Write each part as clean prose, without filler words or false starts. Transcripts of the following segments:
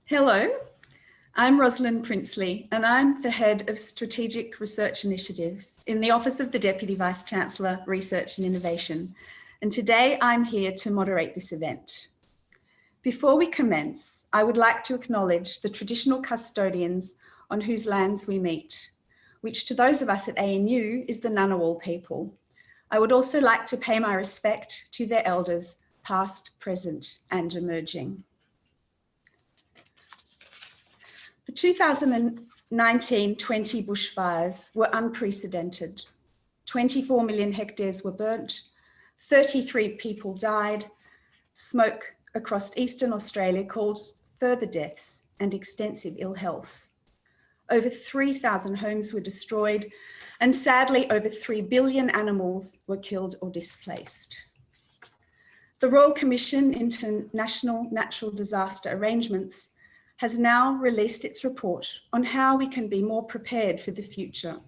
Hello, I'm Rosalind Princely and I'm the Head of Strategic Research Initiatives in the Office of the Deputy Vice-Chancellor, Research and Innovation. And today I'm here to moderate this event. Before we commence, I would like to acknowledge the traditional custodians on whose lands we meet, which to those of us at ANU is the Ngunnawal people. I would also like to pay my respect to their elders, past, present and emerging. The 2019-20 bushfires were unprecedented. 24 million hectares were burnt, 33 people died, smoke across Eastern Australia caused further deaths and extensive ill health. Over 3,000 homes were destroyed, and sadly over 3 billion animals were killed or displaced. The Royal Commission into National Natural Disaster Arrangements has now released its report on how we can be more prepared for the future.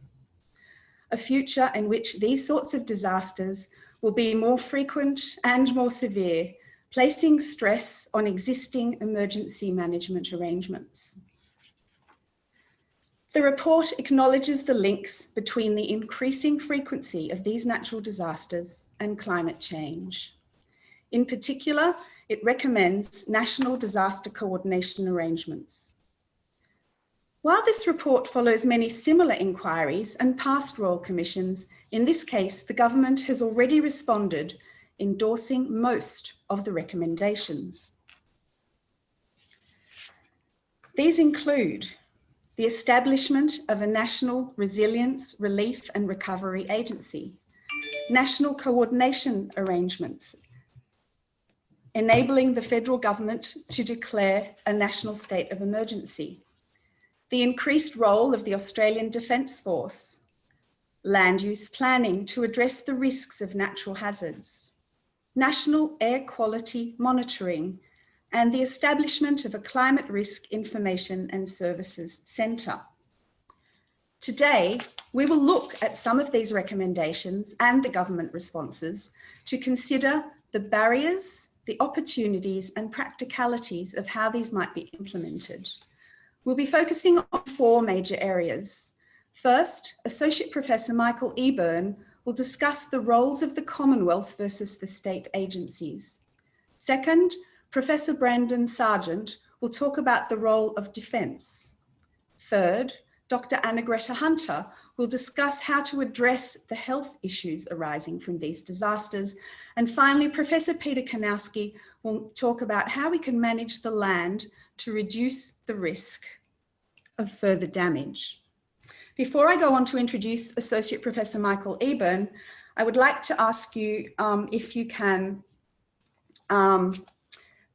A future in which these sorts of disasters will be more frequent and more severe, placing stress on existing emergency management arrangements. The report acknowledges the links between the increasing frequency of these natural disasters and climate change. In particular, it recommends national disaster coordination arrangements. While this report follows many similar inquiries and past Royal Commissions, in this case, the government has already responded, endorsing most of the recommendations. These include the establishment of a National Resilience, Relief and Recovery Agency, national coordination arrangements, enabling the federal government to declare a national state of emergency, the increased role of the Australian Defence Force, land use planning to address the risks of natural hazards, national air quality monitoring, and the establishment of a Climate Risk Information and Services Centre. Today, we will look at some of these recommendations and the government responses to consider the barriers, the opportunities and practicalities of how these might be implemented. We'll be focusing on 4 major areas. First, Associate Professor Michael Eburn will discuss the roles of the Commonwealth versus the state agencies. Second, Professor Brandon Sargeant will talk about the role of defence. Third, Dr. Arnagretta Hunter will discuss how to address the health issues arising from these disasters. And finally, Professor Peter Kanowski will talk about how we can manage the land to reduce the risk of further damage. Before I go on to introduce Associate Professor Michael Eburn, I would like to ask you if you can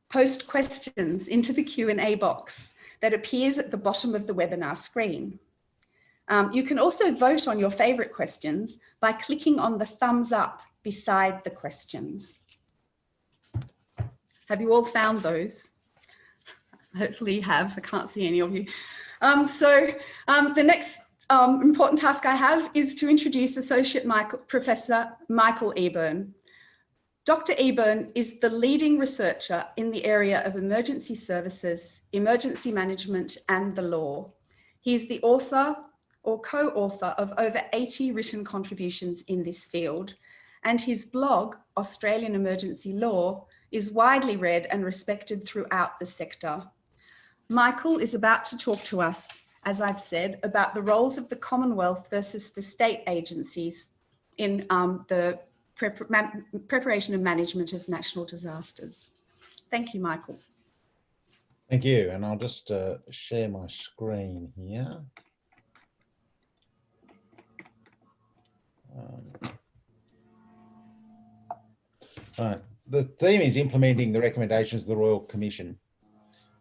post questions into the Q&A box that appears at the bottom of the webinar screen. You can also vote on your favourite questions by clicking on the thumbs up beside the questions. Have you all found those? Hopefully you have, I can't see any of you. The next important task I have is to introduce Associate Professor Michael Eburn. Dr. Eburn is the leading researcher in the area of emergency services, emergency management and the law. He is the author or co-author of over 80 written contributions in this field, and his blog, Australian Emergency Law, is widely read and respected throughout the sector. Michael is about to talk to us, as I've said, about the roles of the Commonwealth versus the state agencies in the preparation and management of national disasters. Thank you, Michael. Thank you, and I'll just share my screen here. Right. The theme is implementing the recommendations of the Royal Commission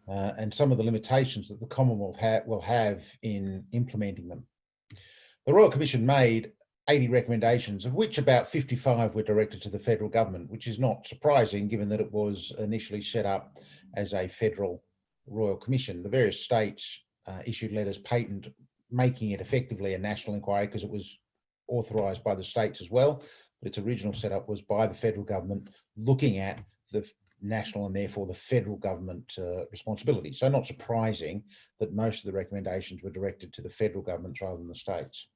and some of the limitations that the Commonwealth will have in implementing them. The Royal Commission made 80 recommendations, of which about 55 were directed to the federal government, which is not surprising given that it was initially set up as a federal Royal Commission. The various states issued letters patent making it effectively a national inquiry because it was authorised by the states as well. But its original setup was by the federal government looking at the national and therefore the federal government responsibility. So not surprising that most of the recommendations were directed to the federal government rather than the states.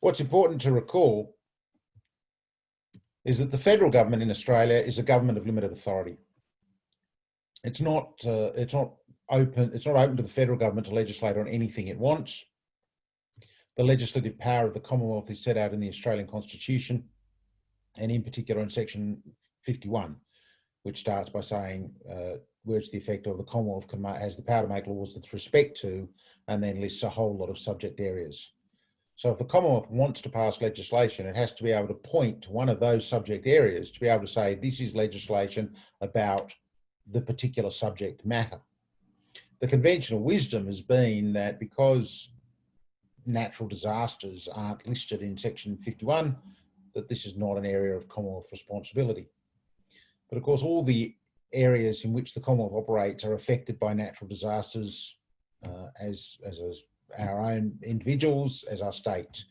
What's important to recall is that the federal government in Australia is a government of limited authority. It's not open to the federal government to legislate on anything it wants. The legislative power of the Commonwealth is set out in the Australian Constitution, and in particular in section 51, which starts by saying, words to the effect of the Commonwealth has the power to make laws with respect to, and then lists a whole lot of subject areas. So if the Commonwealth wants to pass legislation, it has to be able to point to one of those subject areas to be able to say, this is legislation about the particular subject matter. The conventional wisdom has been that because natural disasters aren't listed in section 51, that this is not an area of Commonwealth responsibility. But of course, all the areas in which the Commonwealth operates are affected by natural disasters as our own individuals, as our states.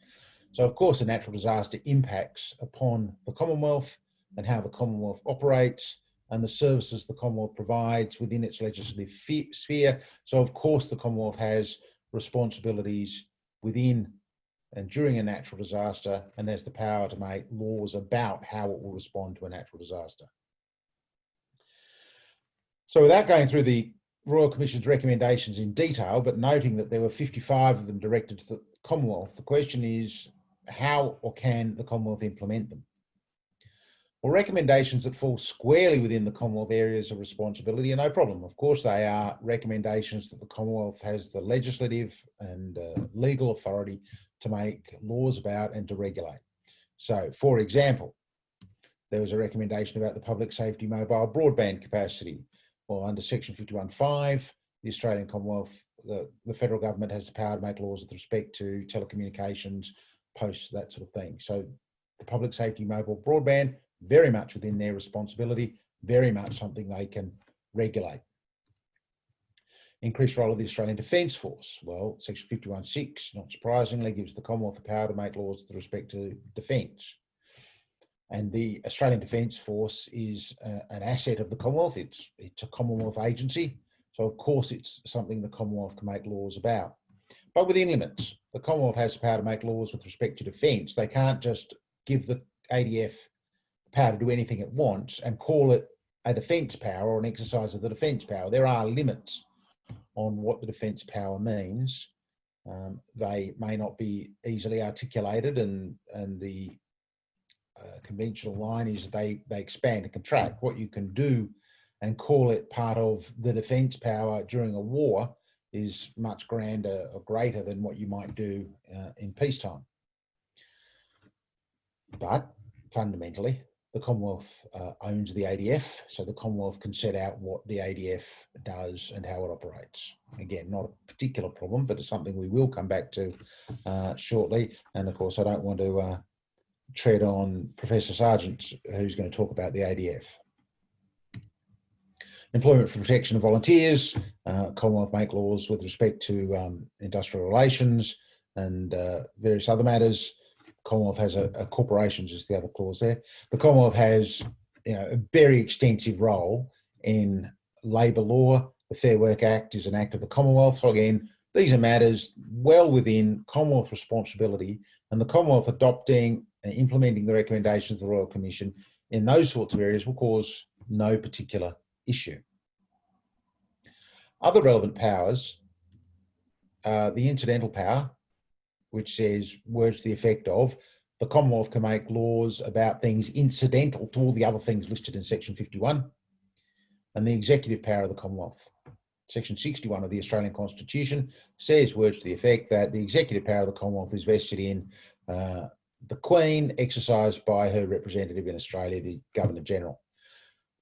So of course, a natural disaster impacts upon the Commonwealth and how the Commonwealth operates and the services the Commonwealth provides within its legislative sphere. So of course, the Commonwealth has responsibilities within and during a natural disaster, and has the power to make laws about how it will respond to a natural disaster. So without going through the Royal Commission's recommendations in detail, but noting that there were 55 of them directed to the Commonwealth, the question is, how or can the Commonwealth implement them? Well, recommendations that fall squarely within the Commonwealth areas of responsibility are no problem. Of course, they are recommendations that the Commonwealth has the legislative and legal authority to make laws about and to regulate. So, for example, there was a recommendation about the public safety mobile broadband capacity. Well, under section 51.5, the Australian Commonwealth, the federal government has the power to make laws with respect to telecommunications, posts, that sort of thing. So the public safety mobile broadband, very much within their responsibility, very much something they can regulate. Increased role of the Australian Defence Force. Well, section 51.6, not surprisingly, gives the Commonwealth the power to make laws with respect to defence. And the Australian Defence Force is an asset of the Commonwealth. It's a Commonwealth agency. So of course it's something the Commonwealth can make laws about. But within limits, the Commonwealth has the power to make laws with respect to defence. They can't just give the ADF the power to do anything it wants and call it a defence power or an exercise of the defence power. There are limits on what the defence power means. They may not be easily articulated, and the conventional line is they expand and contract. What you can do and call it part of the defence power during a war is much grander or greater than what you might do in peacetime. But fundamentally, the Commonwealth owns the ADF, so the Commonwealth can set out what the ADF does and how it operates. Again, not a particular problem, but it's something we will come back to shortly. And of course, I don't want to tread on Professor Sargeant, who's going to talk about the ADF. Employment for protection of volunteers, Commonwealth make laws with respect to industrial relations and various other matters. Commonwealth has a corporations is the other clause there. The Commonwealth has a very extensive role in labour law. The Fair Work Act is an act of the Commonwealth. So again, these are matters well within Commonwealth responsibility, and the Commonwealth adopting and implementing the recommendations of the Royal Commission in those sorts of areas will cause no particular issue. Other relevant powers, the incidental power, which says words to the effect of the Commonwealth can make laws about things incidental to all the other things listed in section 51, and the executive power of the Commonwealth. Section 61 of the Australian Constitution says words to the effect that the executive power of the Commonwealth is vested in the Queen, exercised by her representative in Australia, the Governor-General.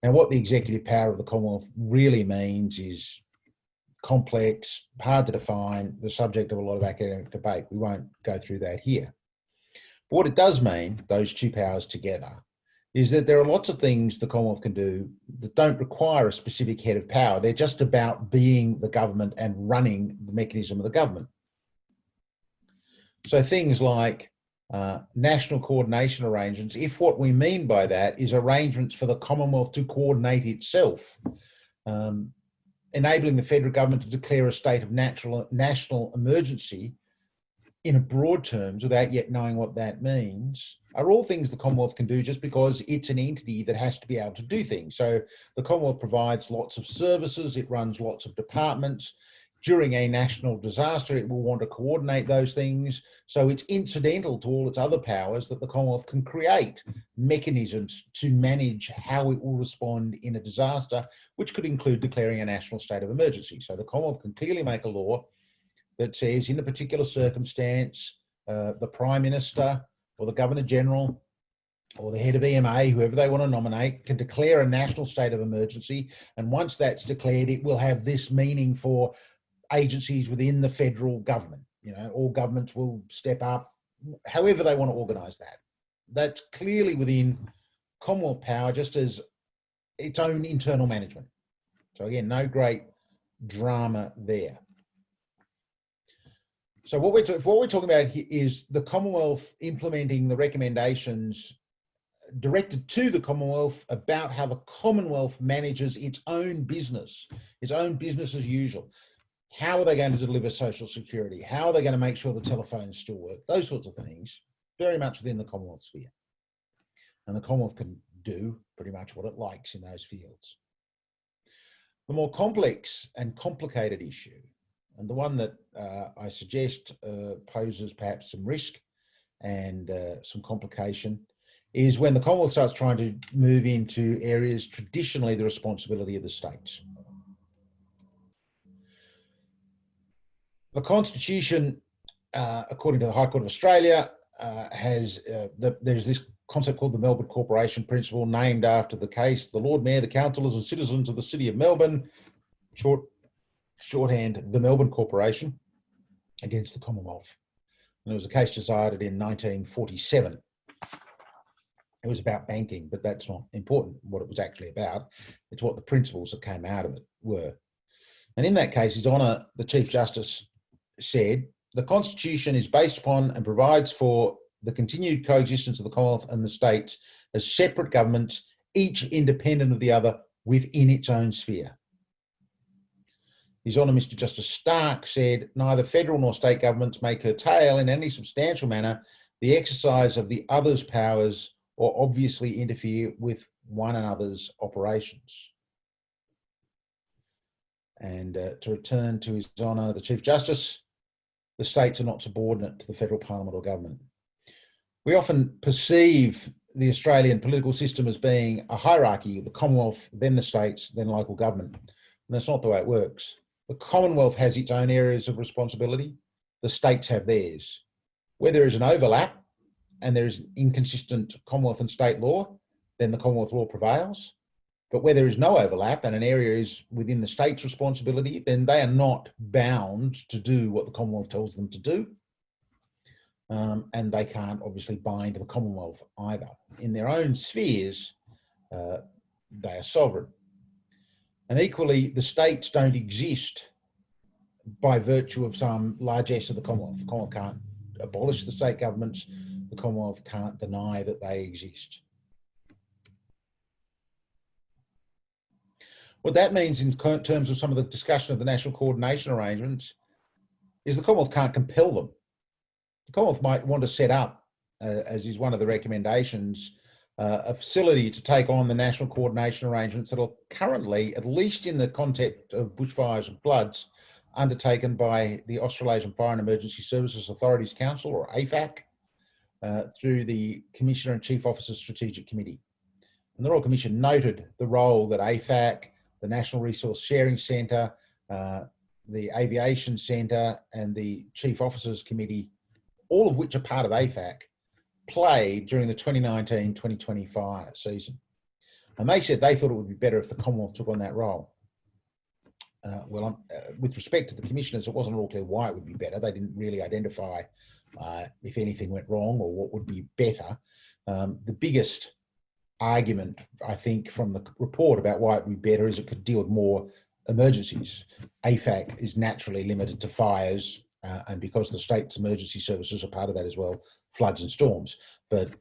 Now, what the executive power of the Commonwealth really means is complex, hard to define, the subject of a lot of academic debate. We won't go through that here. But what it does mean, those two powers together, is that there are lots of things the Commonwealth can do that don't require a specific head of power. They're just about being the government and running the mechanism of the government. So things like national coordination arrangements if what we mean by that is arrangements for the Commonwealth to coordinate itself, enabling the federal government to declare a state of national emergency in broad terms without yet knowing what that means, are all things the Commonwealth can do just because it's an entity that has to be able to do things. So the Commonwealth provides lots of services, it runs lots of departments. During a national disaster, it will want to coordinate those things. So it's incidental to all its other powers that the Commonwealth can create mechanisms to manage how it will respond in a disaster, which could include declaring a national state of emergency. So the Commonwealth can clearly make a law that says in a particular circumstance, the Prime Minister or the Governor-General or the head of EMA, whoever they want to nominate, can declare a national state of emergency. And once that's declared, it will have this meaning for agencies within the federal government. You know, all governments will step up, however they want to organise that. That's clearly within Commonwealth power, just as its own internal management. So again, no great drama there. So what we're talking about here is the Commonwealth implementing the recommendations directed to the Commonwealth about how the Commonwealth manages its own business as usual. How are they going to deliver social security? How are they going to make sure the telephones still work? Those sorts of things, very much within the Commonwealth sphere. And the Commonwealth can do pretty much what it likes in those fields. The more complex and complicated issue, and the one that I suggest poses perhaps some risk and some complication, is when the Commonwealth starts trying to move into areas traditionally the responsibility of the states. The Constitution, according to the High Court of Australia, there's this concept called the Melbourne Corporation Principle, named after the case, the Lord Mayor, the councillors and citizens of the City of Melbourne, shorthand, the Melbourne Corporation, against the Commonwealth. And there was a case decided in 1947. It was about banking, but that's not important, what it was actually about. It's what the principles that came out of it were. And in that case, His Honour, the Chief Justice, said, the Constitution is based upon and provides for the continued coexistence of the Commonwealth and the states as separate governments, each independent of the other within its own sphere. His Honour Mr Justice Stark said, neither federal nor state governments may curtail in any substantial manner the exercise of the other's powers or obviously interfere with one another's operations. And to return to His Honour the Chief Justice, the states are not subordinate to the federal parliament or government. We often perceive the Australian political system as being a hierarchy, the Commonwealth, then the states, then local government. And that's not the way it works. The Commonwealth has its own areas of responsibility. The states have theirs. Where there is an overlap and there is inconsistent Commonwealth and state law, then the Commonwealth law prevails. But where there is no overlap and an area is within the state's responsibility, then they are not bound to do what the Commonwealth tells them to do. And they can't obviously bind the Commonwealth either. In their own spheres, they are sovereign. And equally, the states don't exist by virtue of some largesse of the Commonwealth. The Commonwealth can't abolish the state governments. The Commonwealth can't deny that they exist. What that means in terms of some of the discussion of the national coordination arrangements is the Commonwealth can't compel them. The Commonwealth might want to set up, as is one of the recommendations, a facility to take on the national coordination arrangements that are currently, at least in the context of bushfires and floods, undertaken by the Australasian Fire and Emergency Services Authorities Council, or AFAC, through the Commissioner and Chief Officer's Strategic Committee. And the Royal Commission noted the role that AFAC, the National Resource Sharing Centre, the Aviation Centre and the Chief Officers Committee, all of which are part of AFAC, played during the 2019-2020 fire season. And they said they thought it would be better if the Commonwealth took on that role. With respect to the commissioners, it wasn't all clear why it would be better. They didn't really identify if anything went wrong or what would be better. The biggest argument, I think, from the report about why it would be better is it could deal with more emergencies. AFAC is naturally limited to fires, and because the state's emergency services are part of that as well, floods and storms. But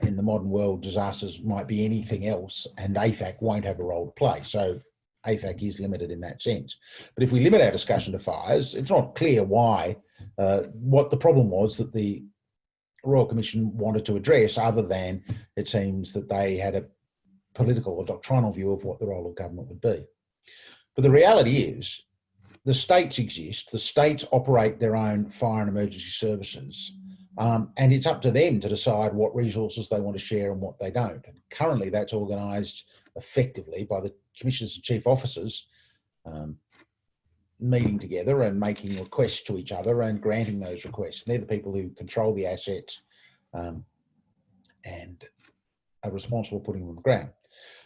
in the modern world, disasters might be anything else, and AFAC won't have a role to play. So AFAC is limited in that sense. But if we limit our discussion to fires, it's not clear why, what the problem was that the Royal Commission wanted to address, other than it seems that they had a political or doctrinal view of what the role of government would be. But the reality is, the states exist, the states operate their own fire and emergency services, and it's up to them to decide what resources they want to share and what they don't. And currently that's organised effectively by the commissioners and chief officers meeting together and making requests to each other and granting those requests. And they're the people who control the assets and are responsible for putting them on the ground.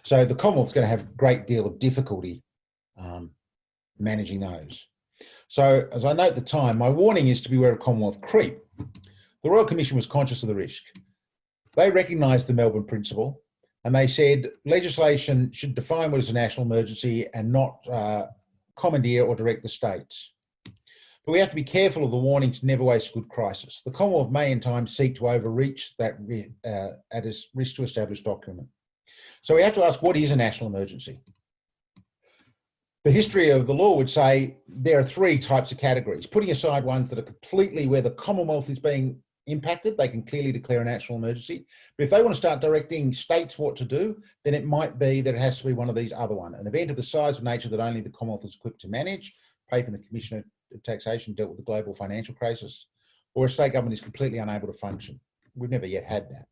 So the Commonwealth's going to have a great deal of difficulty managing those. So as I note at the time, my warning is to beware of Commonwealth creep. The Royal Commission was conscious of the risk. They recognised the Melbourne Principle, and they said legislation should define what is a national emergency and not commandeer or direct the states. But we have to be careful of the warning to never waste a good crisis. The Commonwealth may in time seek to overreach that at its risk to establish document. So we have to ask, what is a national emergency? The history of the law would say there are three types of categories, putting aside ones that are completely where the Commonwealth is being impacted. They can clearly declare a national emergency. But if they want to start directing states what to do, then it might be that it has to be one of these other ones. An event of the size of nature that only the Commonwealth is equipped to manage. Paper and the Commissioner of Taxation dealt with the global financial crisis. Or a state government is completely unable to function. We've never yet had that.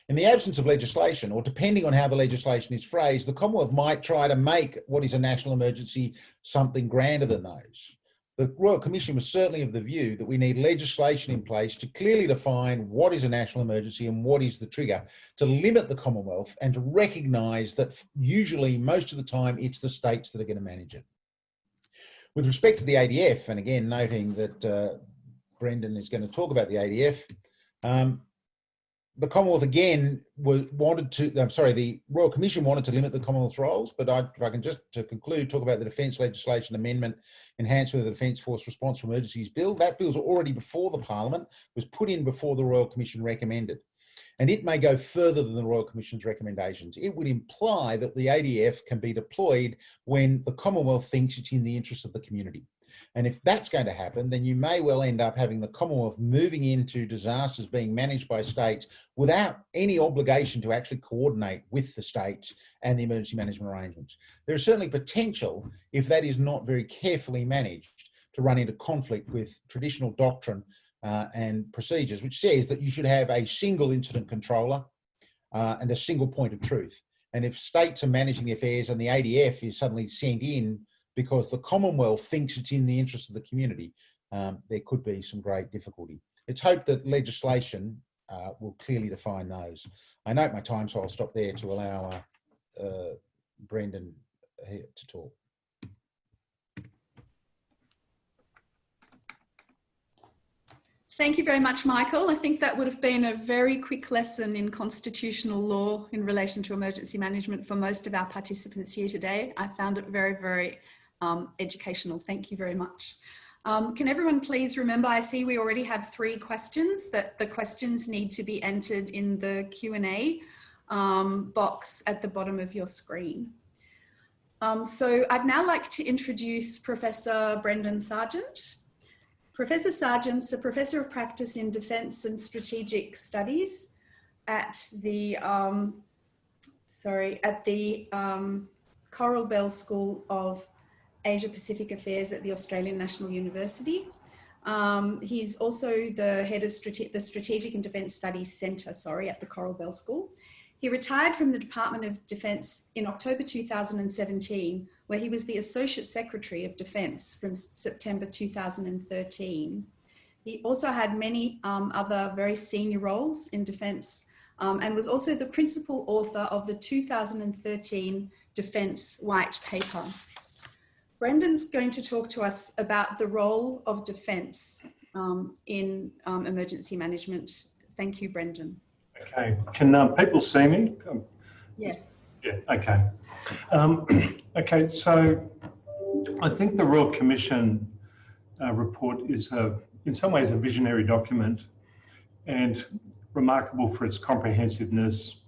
In the absence of legislation, or depending on how the legislation is phrased, the Commonwealth might try to make what is a national emergency something grander than those. The Royal Commission was certainly of the view that we need legislation in place to clearly define what is a national emergency and what is the trigger, to limit the Commonwealth and to recognise that usually, most of the time, it's the states that are going to manage it. With respect to the ADF, and again noting that Brendan is going to talk about the ADF, the Commonwealth again the Royal Commission wanted to limit the Commonwealth's roles, but if I can just to conclude, talk about the Defence Legislation Amendment, Enhancement of the Defence Force Response to Emergencies Bill. That bill's already before the Parliament, was put in before the Royal Commission recommended. And it may go further than the Royal Commission's recommendations. It would imply that the ADF can be deployed when the Commonwealth thinks it's in the interest of the community. And if that's going to happen, then you may well end up having the Commonwealth moving into disasters being managed by states without any obligation to actually coordinate with the states and the emergency management arrangements. There is certainly potential, if that is not very carefully managed, to run into conflict with traditional doctrine and procedures, which says that you should have a single incident controller and a single point of truth. And if states are managing the affairs and the ADF is suddenly sent in because the Commonwealth thinks it's in the interest of the community, there could be some great difficulty. It's hoped that legislation will clearly define those. I note my time, so I'll stop there to allow Brendan here to talk. Thank you very much, Michael. I think that would have been a very quick lesson in constitutional law in relation to emergency management for most of our participants here today. I found it very, very educational. Thank you very much. Can everyone please remember, I see we already have 3 questions, that the questions need to be entered in the Q&A box at the bottom of your screen. So I'd now like to introduce Professor Brendan Sargeant. Professor Sargeant's a Professor of Practice in Defence and Strategic Studies at the Coral Bell School of Asia Pacific Affairs at the Australian National University. He's also the head of the Strategic and Defence Studies Centre, at the Coral Bell School. He retired from the Department of Defence in October 2017, where he was the Associate Secretary of Defence from September 2013. He also had many other very senior roles in Defence and was also the principal author of the 2013 Defence White Paper. Brendan's going to talk to us about the role of Defence in emergency management. Thank you, Brendan. Okay, can people see me? Yes. Yeah, okay. Okay, so I think the Royal Commission report is in some ways a visionary document and remarkable for its comprehensiveness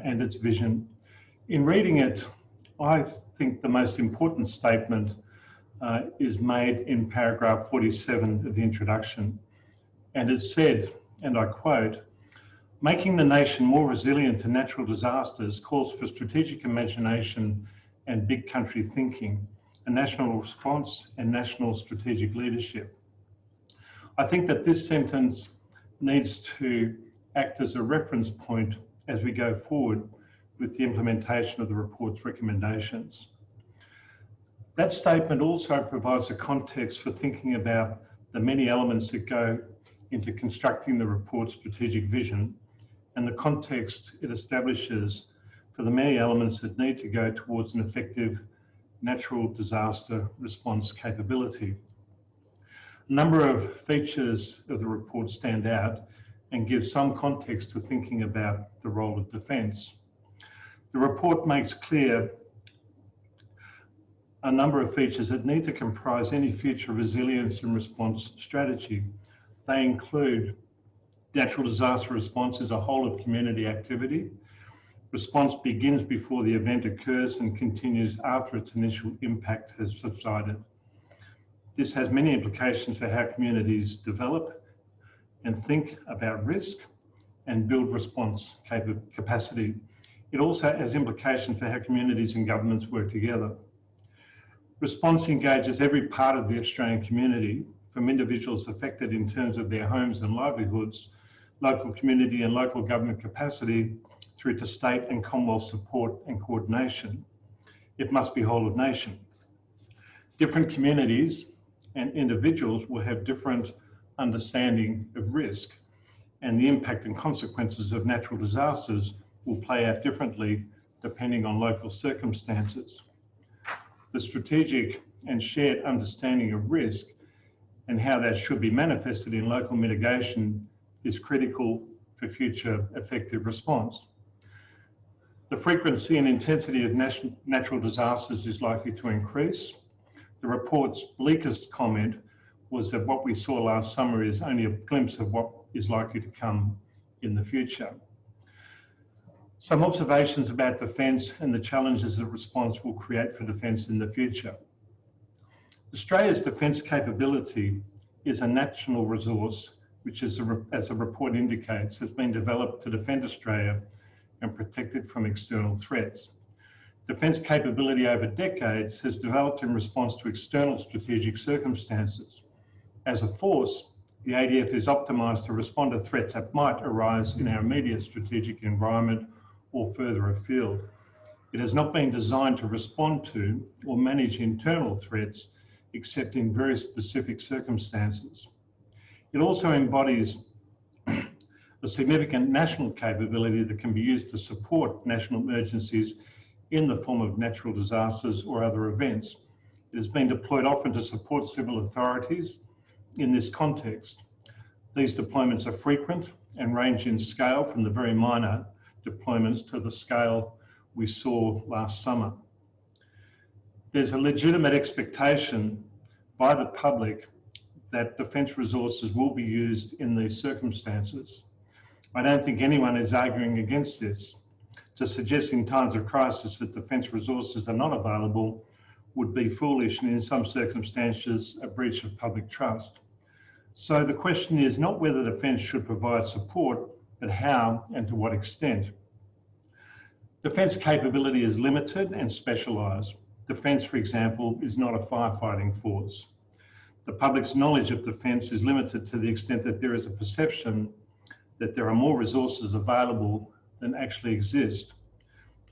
and its vision. In reading it, I think the most important statement is made in paragraph 47 of the introduction. And it said, and I quote, "Making the nation more resilient to natural disasters calls for strategic imagination and big country thinking, a national response and national strategic leadership." I think that this sentence needs to act as a reference point as we go forward with the implementation of the report's recommendations. That statement also provides a context for thinking about the many elements that go into constructing the report's strategic vision and the context it establishes for the many elements that need to go towards an effective natural disaster response capability. A number of features of the report stand out and give some context to thinking about the role of defence. The report makes clear a number of features that need to comprise any future resilience and response strategy. They include natural disaster response as a whole of community activity. Response begins before the event occurs and continues after its initial impact has subsided. This has many implications for how communities develop and think about risk and build response capacity. It also has implications for how communities and governments work together. Response engages every part of the Australian community, from individuals affected in terms of their homes and livelihoods, local community and local government capacity, through to state and Commonwealth support and coordination. It must be whole of nation. Different communities and individuals will have different understanding of risk, and the impact and consequences of natural disasters will play out differently depending on local circumstances. The strategic and shared understanding of risk and how that should be manifested in local mitigation is critical for future effective response. The frequency and intensity of natural disasters is likely to increase. The report's bleakest comment was that what we saw last summer is only a glimpse of what is likely to come in the future. Some observations about defence and the challenges that response will create for defence in the future. Australia's defence capability is a national resource which, as the report indicates, has been developed to defend Australia and protect it from external threats. Defence capability over decades has developed in response to external strategic circumstances. As a force, the ADF is optimised to respond to threats that might arise in our immediate strategic environment or further afield. It has not been designed to respond to or manage internal threats except in very specific circumstances. It also embodies a significant national capability that can be used to support national emergencies in the form of natural disasters or other events. It has been deployed often to support civil authorities in this context. These deployments are frequent and range in scale from the very minor deployments to the scale we saw last summer. There's a legitimate expectation by the public that defence resources will be used in these circumstances. I don't think anyone is arguing against this. To suggest in times of crisis that defence resources are not available would be foolish and in some circumstances a breach of public trust. So the question is not whether defence should provide support, but how and to what extent. Defence capability is limited and specialised. Defence, for example, is not a firefighting force. The public's knowledge of defence is limited to the extent that there is a perception that there are more resources available than actually exist.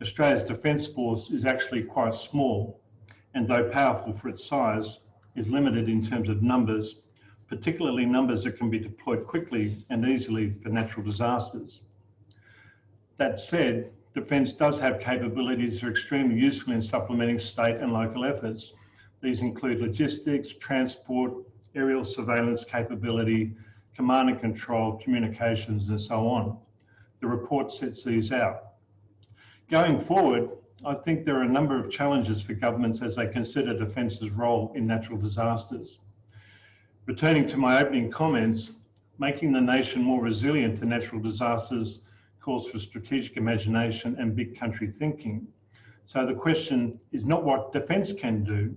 Australia's defence force is actually quite small, and though powerful for its size, is limited in terms of numbers, particularly numbers that can be deployed quickly and easily for natural disasters. That said, defence does have capabilities that are extremely useful in supplementing state and local efforts. These include logistics, transport, aerial surveillance capability, command and control, communications, and so on. The report sets these out. Going forward, I think there are a number of challenges for governments as they consider defence's role in natural disasters. Returning to my opening comments, Making the nation more resilient to natural disasters calls for strategic imagination and big country thinking. So the question is not what defence can do,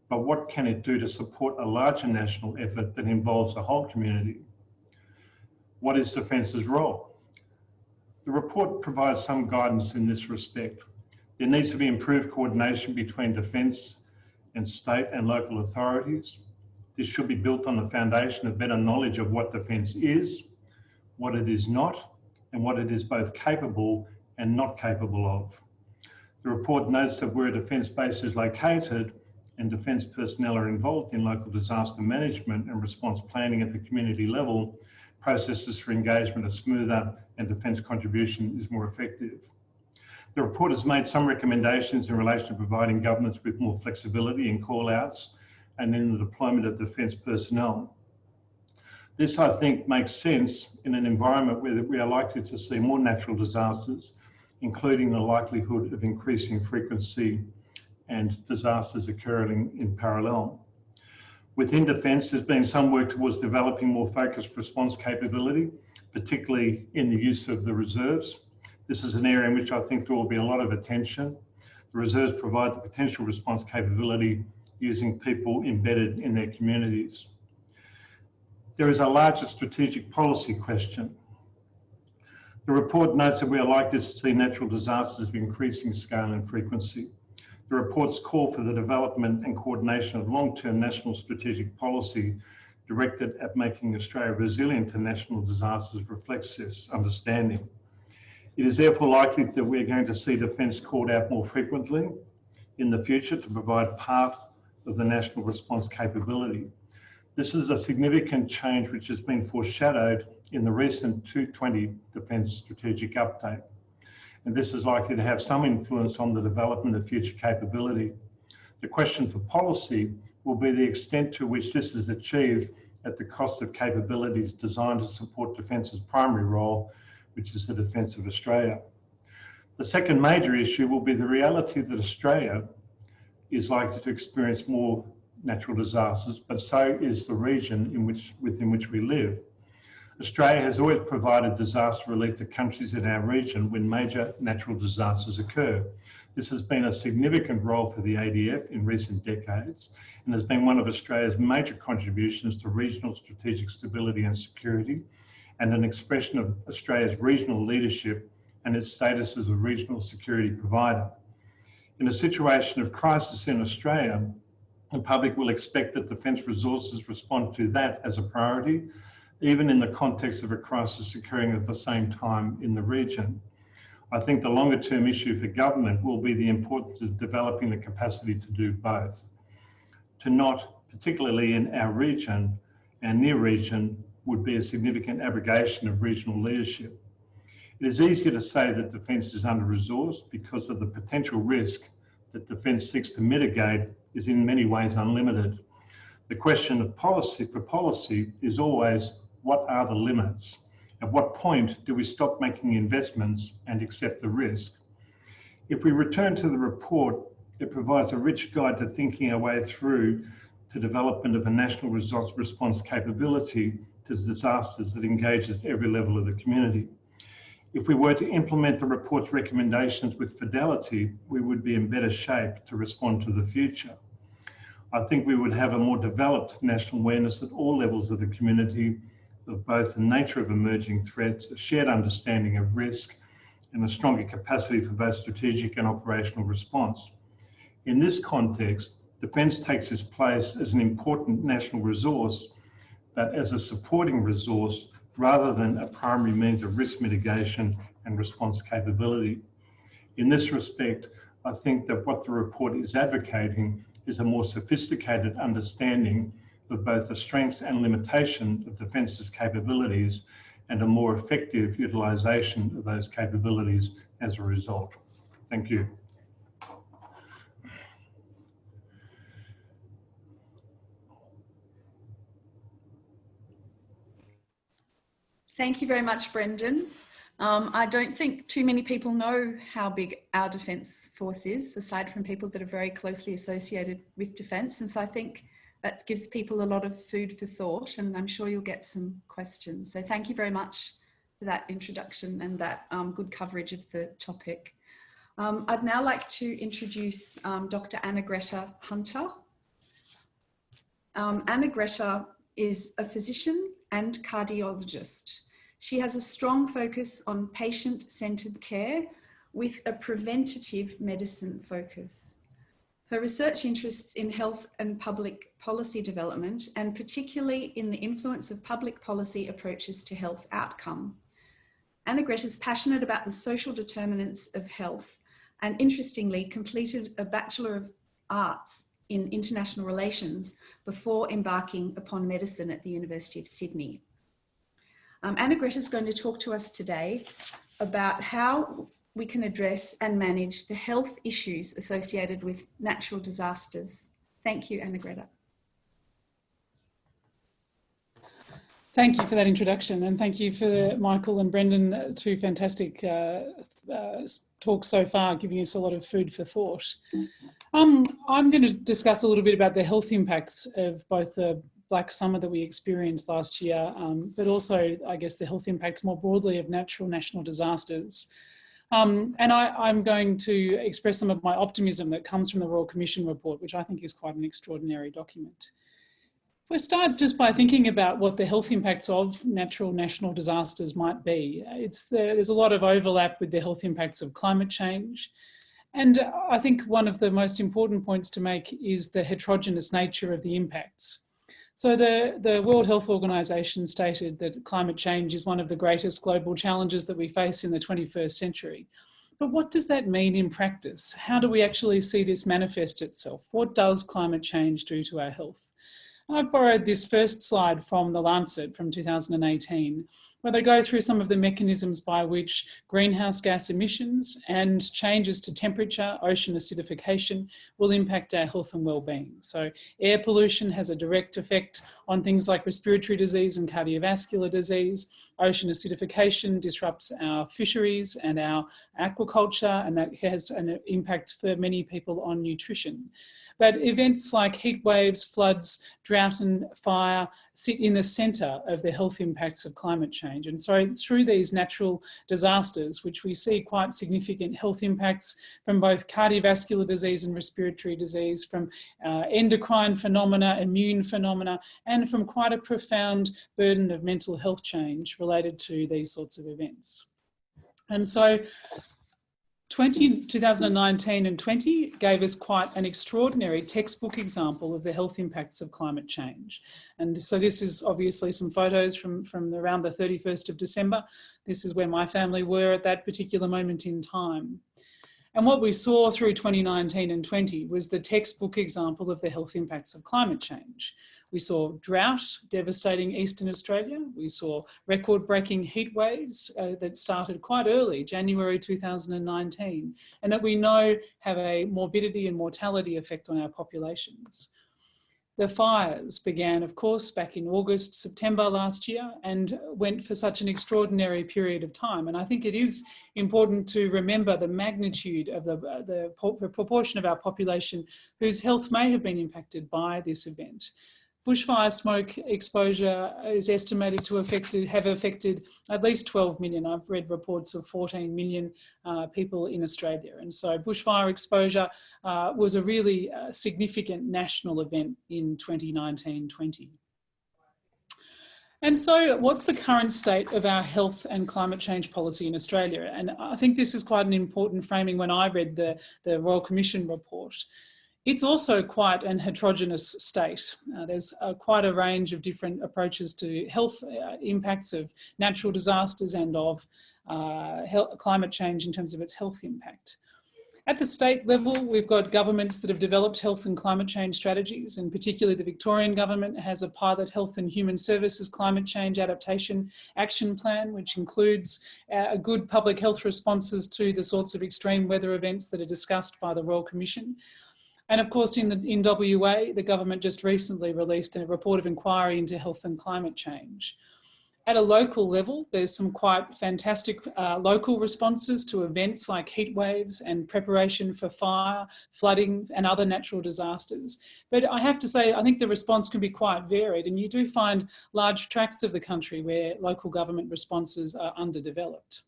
but what can it do to support a larger national effort that involves the whole community? What is defence's role? The report provides some guidance in this respect. There needs to be improved coordination between defence and state and local authorities. This should be built on the foundation of better knowledge of what defence is, what it is not, and what it is both capable and not capable of. The report notes that where a defence base is located and defence personnel are involved in local disaster management and response planning at the community level, processes for engagement are smoother and defence contribution is more effective. The report has made some recommendations in relation to providing governments with more flexibility in call-outs and in the deployment of defence personnel. This, I think, makes sense in an environment where we are likely to see more natural disasters, including the likelihood of increasing frequency and disasters occurring in parallel. Within defence, there's been some work towards developing more focused response capability, particularly in the use of the reserves. This is an area in which I think there will be a lot of attention. The reserves provide the potential response capability using people embedded in their communities. There is a larger strategic policy question. The report notes that we are likely to see natural disasters of increasing scale and frequency. The report's call for the development and coordination of long-term national strategic policy directed at making Australia resilient to national disasters reflects this understanding. It is therefore likely that we're going to see defence called out more frequently in the future to provide part of the national response capability. This is a significant change which has been foreshadowed in the recent 2020 Defence Strategic Update. And this is likely to have some influence on the development of future capability. The question for policy will be the extent to which this is achieved at the cost of capabilities designed to support defence's primary role, which is the defence of Australia. The second major issue will be the reality that Australia is likely to experience more natural disasters, but so is the region within which we live. Australia has always provided disaster relief to countries in our region when major natural disasters occur. This has been a significant role for the ADF in recent decades and has been one of Australia's major contributions to regional strategic stability and security, and an expression of Australia's regional leadership and its status as a regional security provider. In a situation of crisis in Australia, the public will expect that defence resources respond to that as a priority, even in the context of a crisis occurring at the same time in the region. I think the longer term issue for government will be the importance of developing the capacity to do both. To not, particularly in our region and near region, would be a significant abrogation of regional leadership. It is easier to say that defence is under-resourced because of the potential risk that defence seeks to mitigate is in many ways unlimited. The question of policy is always, what are the limits? At what point do we stop making investments and accept the risk? If we return to the report, it provides a rich guide to thinking our way through to development of a national response capability to disasters that engages every level of the community. If we were to implement the report's recommendations with fidelity, we would be in better shape to respond to the future. I think we would have a more developed national awareness at all levels of the community of both the nature of emerging threats, a shared understanding of risk, and a stronger capacity for both strategic and operational response. In this context, defence takes its place as an important national resource, but as a supporting resource rather than a primary means of risk mitigation and response capability. In this respect, I think that what the report is advocating is a more sophisticated understanding of both the strengths and limitations of defence's capabilities and a more effective utilisation of those capabilities as a result. Thank you. Thank you very much, Brendan. I don't think too many people know how big our Defence Force is, aside from people that are very closely associated with Defence. And so I think that gives people a lot of food for thought, and I'm sure you'll get some questions. So thank you very much for that introduction and that good coverage of the topic. I'd now like to introduce Dr. Arnagretta Hunter. Arnagretta is a physician and cardiologist. She has a strong focus on patient-centered care with a preventative medicine focus. Her research interests in health and public policy development, and particularly in the influence of public policy approaches to health outcome. Arnagretta is passionate about the social determinants of health, and interestingly completed a Bachelor of Arts in International Relations before embarking upon medicine at the University of Sydney. Arnagretta is going to talk to us today about how we can address and manage the health issues associated with natural disasters. Thank you, Arnagretta. Thank you for that introduction, and thank you for Michael and Brendan, two fantastic talks so far, giving us a lot of food for thought. I'm going to discuss a little bit about the health impacts of both the Black Summer that we experienced last year, but also, I guess, the health impacts more broadly of national disasters. And I'm going to express some of my optimism that comes from the Royal Commission report, which I think is quite an extraordinary document. We'll start just by thinking about what the health impacts of national disasters might be. There's a lot of overlap with the health impacts of climate change. And I think one of the most important points to make is the heterogeneous nature of the impacts. So the World Health Organization stated that climate change is one of the greatest global challenges that we face in the 21st century. But what does that mean in practice? How do we actually see this manifest itself? What does climate change do to our health? I've borrowed this first slide from The Lancet from 2018, where they go through some of the mechanisms by which greenhouse gas emissions and changes to temperature, ocean acidification will impact our health and well-being. So air pollution has a direct effect on things like respiratory disease and cardiovascular disease. Ocean acidification disrupts our fisheries and our aquaculture, and that has an impact for many people on nutrition. But events like heat waves, floods, drought and fire sit in the centre of the health impacts of climate change. And so through these natural disasters, which we see quite significant health impacts from both cardiovascular disease and respiratory disease, from endocrine phenomena, immune phenomena, and from quite a profound burden of mental health change related to these sorts of events. And so 2019 and 20 gave us quite an extraordinary textbook example of the health impacts of climate change. And so this is obviously some photos from around the 31st of December. This is where my family were at that particular moment in time. And what we saw through 2019 and 20 was the textbook example of the health impacts of climate change. We saw drought devastating Eastern Australia. We saw record-breaking heat waves that started quite early, January 2019, and that we know have a morbidity and mortality effect on our populations. The fires began, of course, back in August, September last year, and went for such an extraordinary period of time. And I think it is important to remember the magnitude of the proportion of our population whose health may have been impacted by this event. Bushfire smoke exposure is estimated to have affected at least 12 million. I've read reports of 14 million people in Australia. And so bushfire exposure was a really significant national event in 2019-20. And so what's the current state of our health and climate change policy in Australia? And I think this is quite an important framing when I read the Royal Commission report. It's also quite an heterogeneous state. There's quite a range of different approaches to health impacts of natural disasters and of climate change in terms of its health impact. At the state level, we've got governments that have developed health and climate change strategies, and particularly the Victorian government has a pilot health and human services climate change adaptation action plan, which includes good public health responses to the sorts of extreme weather events that are discussed by the Royal Commission. And of course, in WA, the government just recently released a report of inquiry into health and climate change. At a local level, there's some quite fantastic local responses to events like heat waves and preparation for fire, flooding and other natural disasters. But I have to say, I think the response can be quite varied, and you do find large tracts of the country where local government responses are underdeveloped.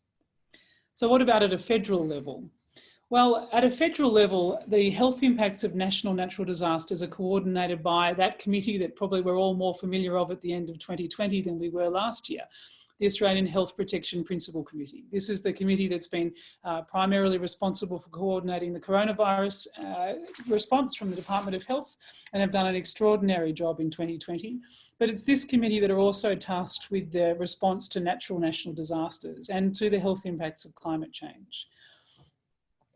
So what about at a federal level? Well, at a federal level, the health impacts of national natural disasters are coordinated by that committee that probably we're all more familiar of at the end of 2020 than we were last year, the Australian Health Protection Principal Committee. This is the committee that's been primarily responsible for coordinating the coronavirus response from the Department of Health and have done an extraordinary job in 2020. But it's this committee that are also tasked with the response to natural national disasters and to the health impacts of climate change.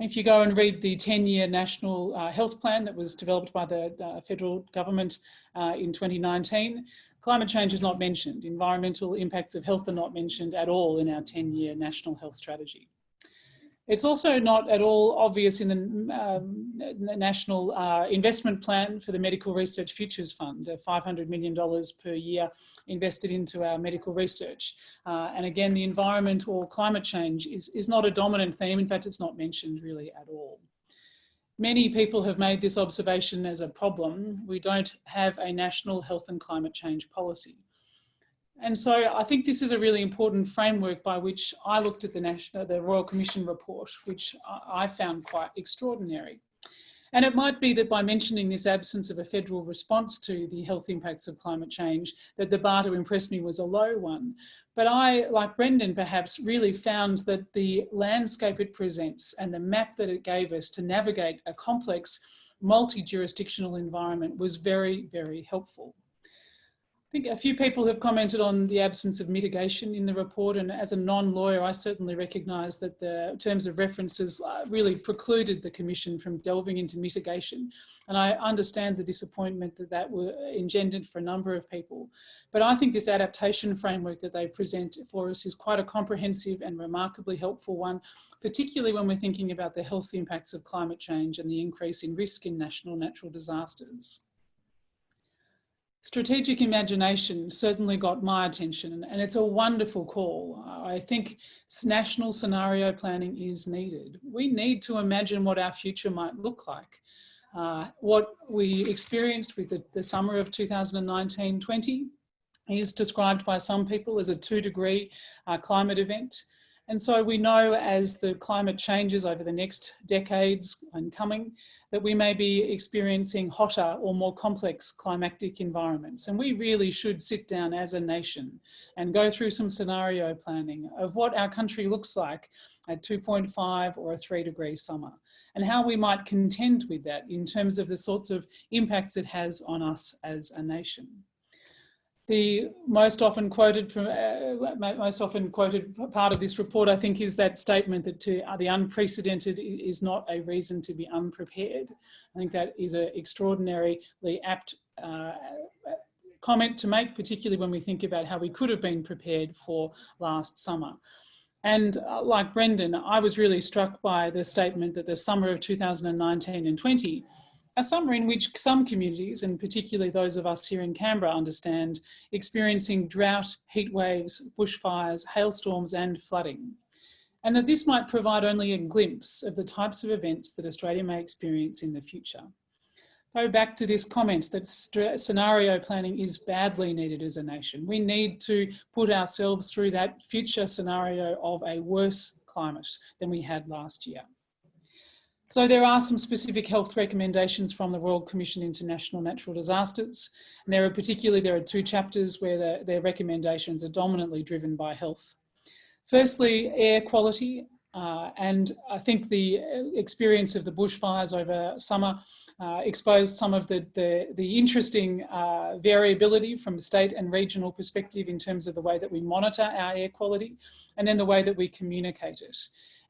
If you go and read the 10-year National Health Plan that was developed by the federal government in 2019, climate change is not mentioned. Environmental impacts of health are not mentioned at all in our 10-year National Health Strategy. It's also not at all obvious in the National Investment Plan for the Medical Research Futures Fund, $500 million per year invested into our medical research. And again, the environment or climate change is not a dominant theme. In fact, it's not mentioned really at all. Many people have made this observation as a problem. We don't have a national health and climate change policy. And so I think this is a really important framework by which I looked at the Royal Commission report, which I found quite extraordinary. And it might be that by mentioning this absence of a federal response to the health impacts of climate change, that the bar to impress me was a low one. But I, like Brendan perhaps, really found that the landscape it presents and the map that it gave us to navigate a complex multi-jurisdictional environment was very, very helpful. I think a few people have commented on the absence of mitigation in the report, and as a non-lawyer, I certainly recognise that the terms of references really precluded the Commission from delving into mitigation. And I understand the disappointment that that were engendered for a number of people. But I think this adaptation framework that they present for us is quite a comprehensive and remarkably helpful one, particularly when we're thinking about the health impacts of climate change and the increase in risk in national natural disasters. Strategic imagination certainly got my attention, and it's a wonderful call. I think national scenario planning is needed. We need to imagine what our future might look like. What we experienced with the summer of 2019-20 is described by some people as a 2-degree climate event. And so we know as the climate changes over the next decades and coming, that we may be experiencing hotter or more complex climatic environments. And we really should sit down as a nation and go through some scenario planning of what our country looks like at 2.5 or a 3-degree summer, and how we might contend with that in terms of the sorts of impacts it has on us as a nation. The most often quoted part of this report, I think, is that statement that the unprecedented is not a reason to be unprepared. I think that is an extraordinarily apt comment to make, particularly when we think about how we could have been prepared for last summer. And like Brendan, I was really struck by the statement that the summer of 2019 and 20 a summer in which some communities, and particularly those of us here in Canberra, understand experiencing drought, heat waves, bushfires, hailstorms and flooding. And that this might provide only a glimpse of the types of events that Australia may experience in the future. Go back to this comment that scenario planning is badly needed as a nation. We need to put ourselves through that future scenario of a worse climate than we had last year. So there are some specific health recommendations from the Royal Commission into National Natural Disasters. And there are 2 chapters where their recommendations are dominantly driven by health. Firstly, air quality. And I think the experience of the bushfires over summer exposed some of the interesting variability from a state and regional perspective in terms of the way that we monitor our air quality and then the way that we communicate it.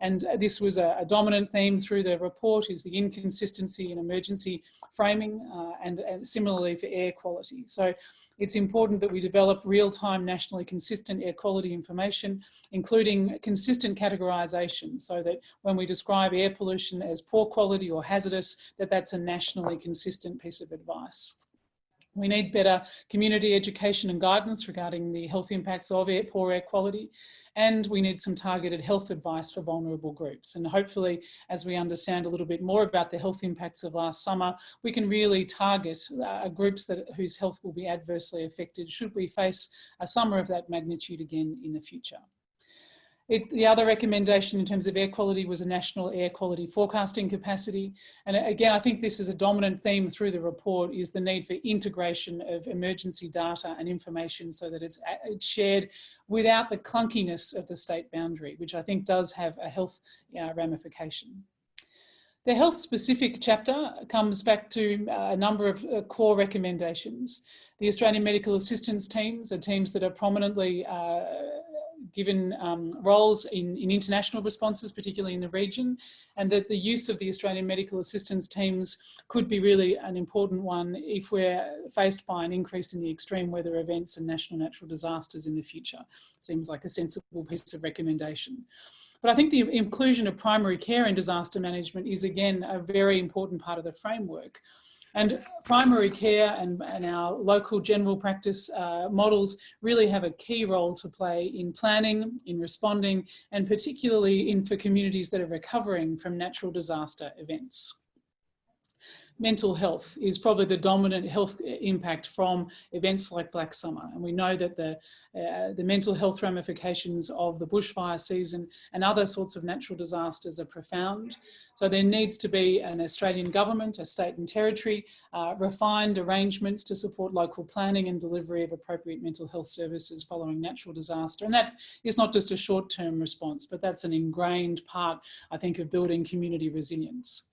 And this was a dominant theme through the report, is the inconsistency in emergency framing and similarly for air quality. So it's important that we develop real-time nationally consistent air quality information, including consistent categorisation, so that when we describe air pollution as poor quality or hazardous, that's a nationally consistent piece of advice. We need better community education and guidance regarding the health impacts of poor air quality, and we need some targeted health advice for vulnerable groups. And hopefully, as we understand a little bit more about the health impacts of last summer, we can really target groups whose health will be adversely affected should we face a summer of that magnitude again in the future. The other recommendation in terms of air quality was a national air quality forecasting capacity. And again, I think this is a dominant theme through the report, is the need for integration of emergency data and information so that it's shared without the clunkiness of the state boundary, which I think does have a health ramification. The health specific chapter comes back to a number of core recommendations. The Australian Medical Assistance Teams are teams that are prominently given roles in international responses, particularly in the region, and that the use of the Australian Medical Assistance Teams could be really an important one if we're faced by an increase in the extreme weather events and national natural disasters in the future. Seems like a sensible piece of recommendation. But I think the inclusion of primary care in disaster management is, again, a very important part of the framework. And primary care and our local general practice models really have a key role to play in planning, in responding, and particularly for communities that are recovering from natural disaster events. Mental health is probably the dominant health impact from events like Black Summer. And we know that the mental health ramifications of the bushfire season and other sorts of natural disasters are profound. So there needs to be an Australian government, a state and territory, refined arrangements to support local planning and delivery of appropriate mental health services following natural disaster. And that is not just a short-term response, but that's an ingrained part, I think, of building community resilience.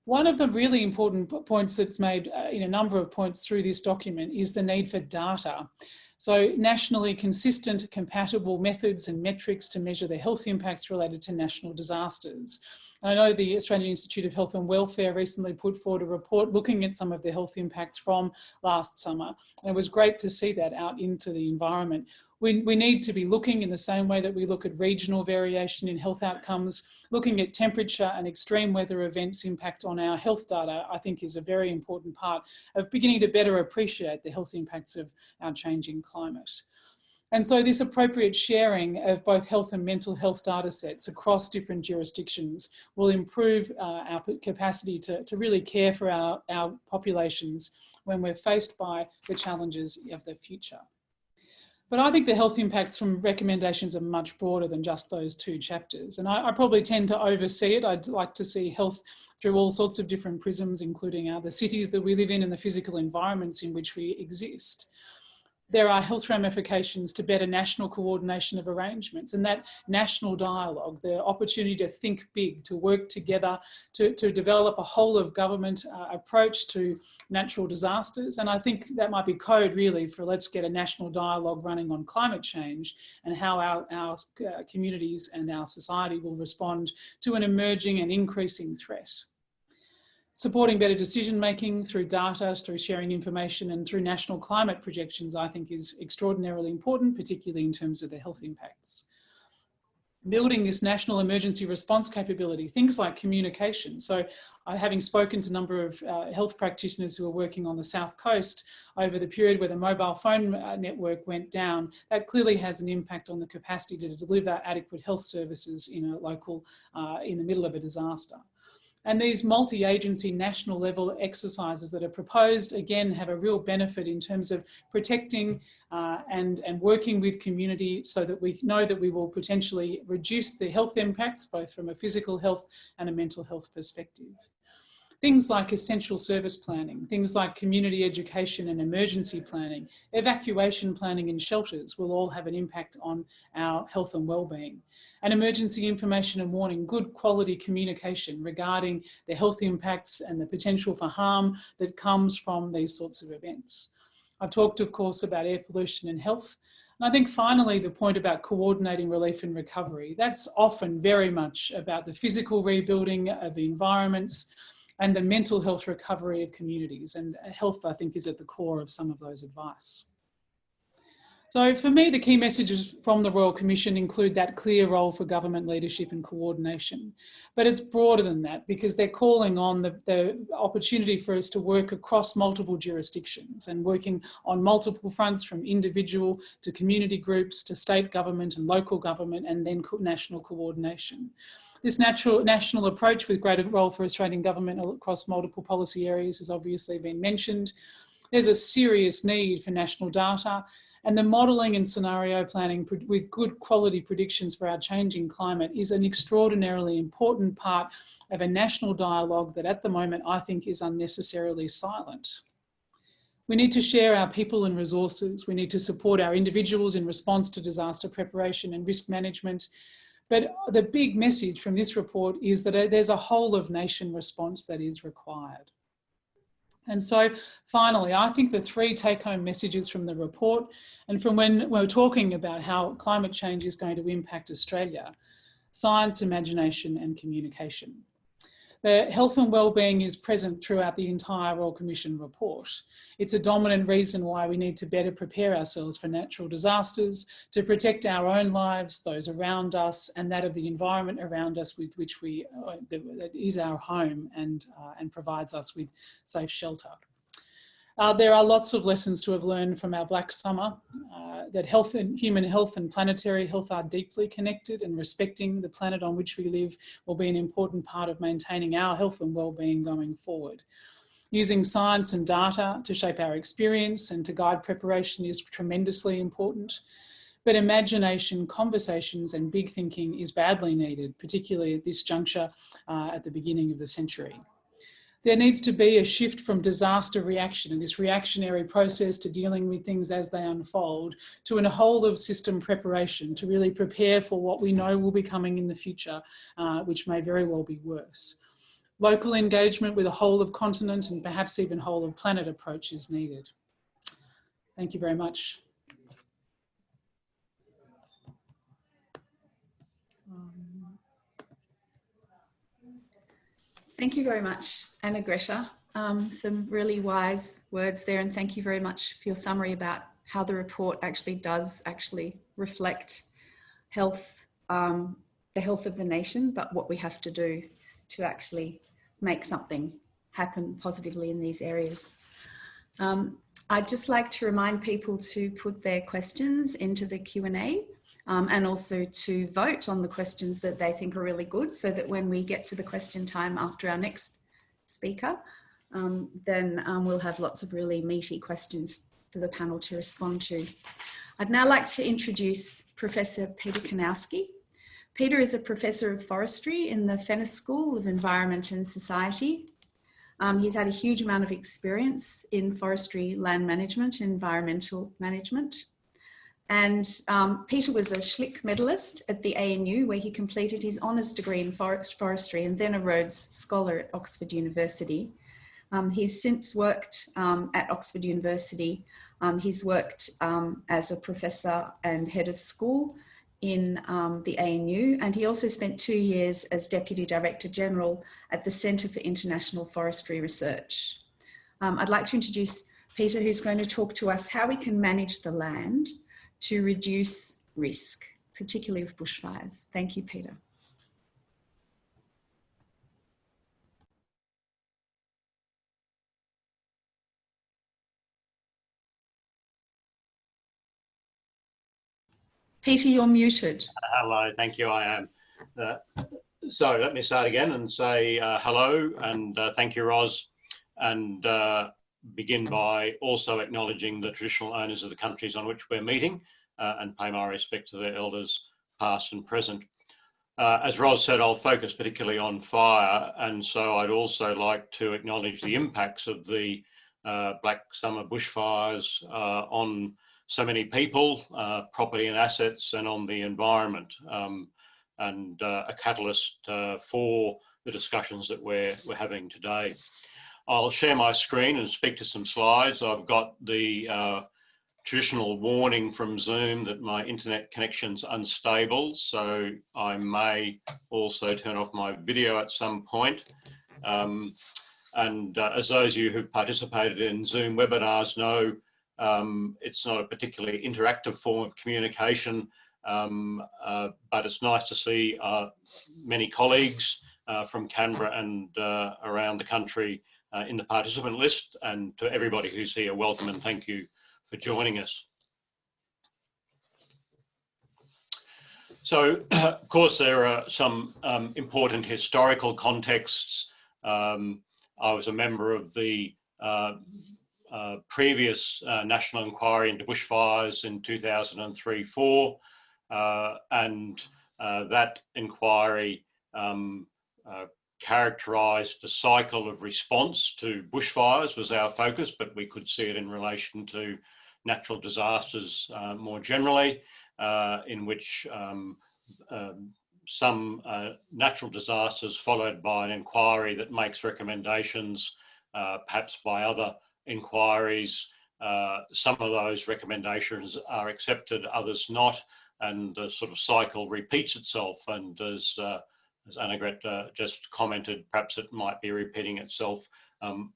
One of the really important points that's made in a number of points through this document is the need for data. So nationally consistent, compatible methods and metrics to measure the health impacts related to national disasters. I know the Australian Institute of Health and Welfare recently put forward a report looking at some of the health impacts from last summer. And it was great to see that out into the environment. We need to be looking in the same way that we look at regional variation in health outcomes. Looking at temperature and extreme weather events impact on our health data, I think, is a very important part of beginning to better appreciate the health impacts of our changing climate. And so this appropriate sharing of both health and mental health data sets across different jurisdictions will improve our capacity to really care for our populations when we're faced by the challenges of the future. But I think the health impacts from recommendations are much broader than just those two chapters. And I probably tend to oversee it. I'd like to see health through all sorts of different prisms, including the cities that we live in and the physical environments in which we exist. There are health ramifications to better national coordination of arrangements, and that national dialogue, the opportunity to think big, to work together, to develop a whole of government approach to natural disasters. And I think that might be code really for let's get a national dialogue running on climate change and how our communities and our society will respond to an emerging and increasing threat. Supporting better decision-making through data, through sharing information and through national climate projections, I think is extraordinarily important, particularly in terms of the health impacts. Building this national emergency response capability, things like communication. So having spoken to a number of health practitioners who are working on the South Coast over the period where the mobile phone network went down, that clearly has an impact on the capacity to deliver adequate health services in a local, in the middle of a disaster. And these multi-agency national level exercises that are proposed, again, have a real benefit in terms of protecting and working with community so that we know that we will potentially reduce the health impacts, both from a physical health and a mental health perspective. Things like essential service planning, things like community education and emergency planning, evacuation planning in shelters will all have an impact on our health and well-being. And emergency information and warning, good quality communication regarding the health impacts and the potential for harm that comes from these sorts of events. I've talked, of course, about air pollution and health. And I think finally, the point about coordinating relief and recovery, that's often very much about the physical rebuilding of the environments and the mental health recovery of communities. And health, I think, is at the core of some of those advice. So for me, the key messages from the Royal Commission include that clear role for government leadership and coordination. But it's broader than that, because they're calling on the opportunity for us to work across multiple jurisdictions and working on multiple fronts, from individual to community groups to state government and local government, and then national coordination. This national approach with greater role for Australian government across multiple policy areas has obviously been mentioned. There's a serious need for national data, and the modelling and scenario planning with good quality predictions for our changing climate is an extraordinarily important part of a national dialogue that at the moment I think is unnecessarily silent. We need to share our people and resources. We need to support our individuals in response to disaster preparation and risk management. But the big message from this report is that there's a whole of nation response that is required. And so finally, I think the three take-home messages from the report, and from when we're talking about how climate change is going to impact Australia: science, imagination, and communication. The health and wellbeing is present throughout the entire Royal Commission report. It's a dominant reason why we need to better prepare ourselves for natural disasters, to protect our own lives, those around us, and that of the environment around us with which that is our home and provides us with safe shelter. There are lots of lessons to have learned from our Black Summer, that human health and planetary health are deeply connected, and respecting the planet on which we live will be an important part of maintaining our health and well-being going forward. Using science and data to shape our experience and to guide preparation is tremendously important. But imagination, conversations and big thinking is badly needed, particularly at this juncture at the beginning of the century. There needs to be a shift from disaster reaction and this reactionary process to dealing with things as they unfold, to a whole of system preparation to really prepare for what we know will be coming in the future, which may very well be worse. Local engagement with a whole of continent and perhaps even whole of planet approach is needed. Thank you very much. Thank you very much, Arnagretta. Some really wise words there, and thank you very much for your summary about how the report does reflect health, the health of the nation, but what we have to do to actually make something happen positively in these areas. I'd just like to remind people to put their questions into the Q&A. And also to vote on the questions that they think are really good, so that when we get to the question time after our next speaker, then we'll have lots of really meaty questions for the panel to respond to. I'd now like to introduce Professor Peter Kanowski. Peter is a Professor of Forestry in the Fenner School of Environment and Society. He's had a huge amount of experience in forestry, land management, environmental management. And Peter was a Schlick medalist at the ANU, where he completed his honours degree in forestry and then a Rhodes Scholar at Oxford University. He's since worked at Oxford University. He's worked as a professor and head of school in the ANU, and he also spent 2 years as Deputy Director General at the Centre for International Forestry Research. I'd like to introduce Peter, who's going to talk to us how we can manage the land to reduce risk, particularly with bushfires. Thank you, Peter. Peter, you're muted. Hello, thank you, I am. So let me start again and say hello and thank you, Ros, and begin by also acknowledging the traditional owners of the countries on which we're meeting and pay my respect to their elders past and present. As Ros said, I'll focus particularly on fire, and so I'd also like to acknowledge the impacts of the Black Summer bushfires on so many people, property and assets, and on the environment, and a catalyst for the discussions that we're having today. I'll share my screen and speak to some slides. I've got the traditional warning from Zoom that my internet connection's unstable, so I may also turn off my video at some point. And as those of you who've participated in Zoom webinars know, It's not a particularly interactive form of communication, but it's nice to see many colleagues from Canberra and around the country in the participant list, and to everybody who's here, welcome and thank you for joining us. So, of course, there are some important historical contexts. I was a member of the previous national inquiry into bushfires in 2003-04, and that inquiry characterised the cycle of response to bushfires was our focus, but we could see it in relation to natural disasters more generally, in which some natural disasters followed by an inquiry that makes recommendations, perhaps by other inquiries. Some of those recommendations are accepted, others not, and the sort of cycle repeats itself. And as Arnagretta just commented, perhaps it might be repeating itself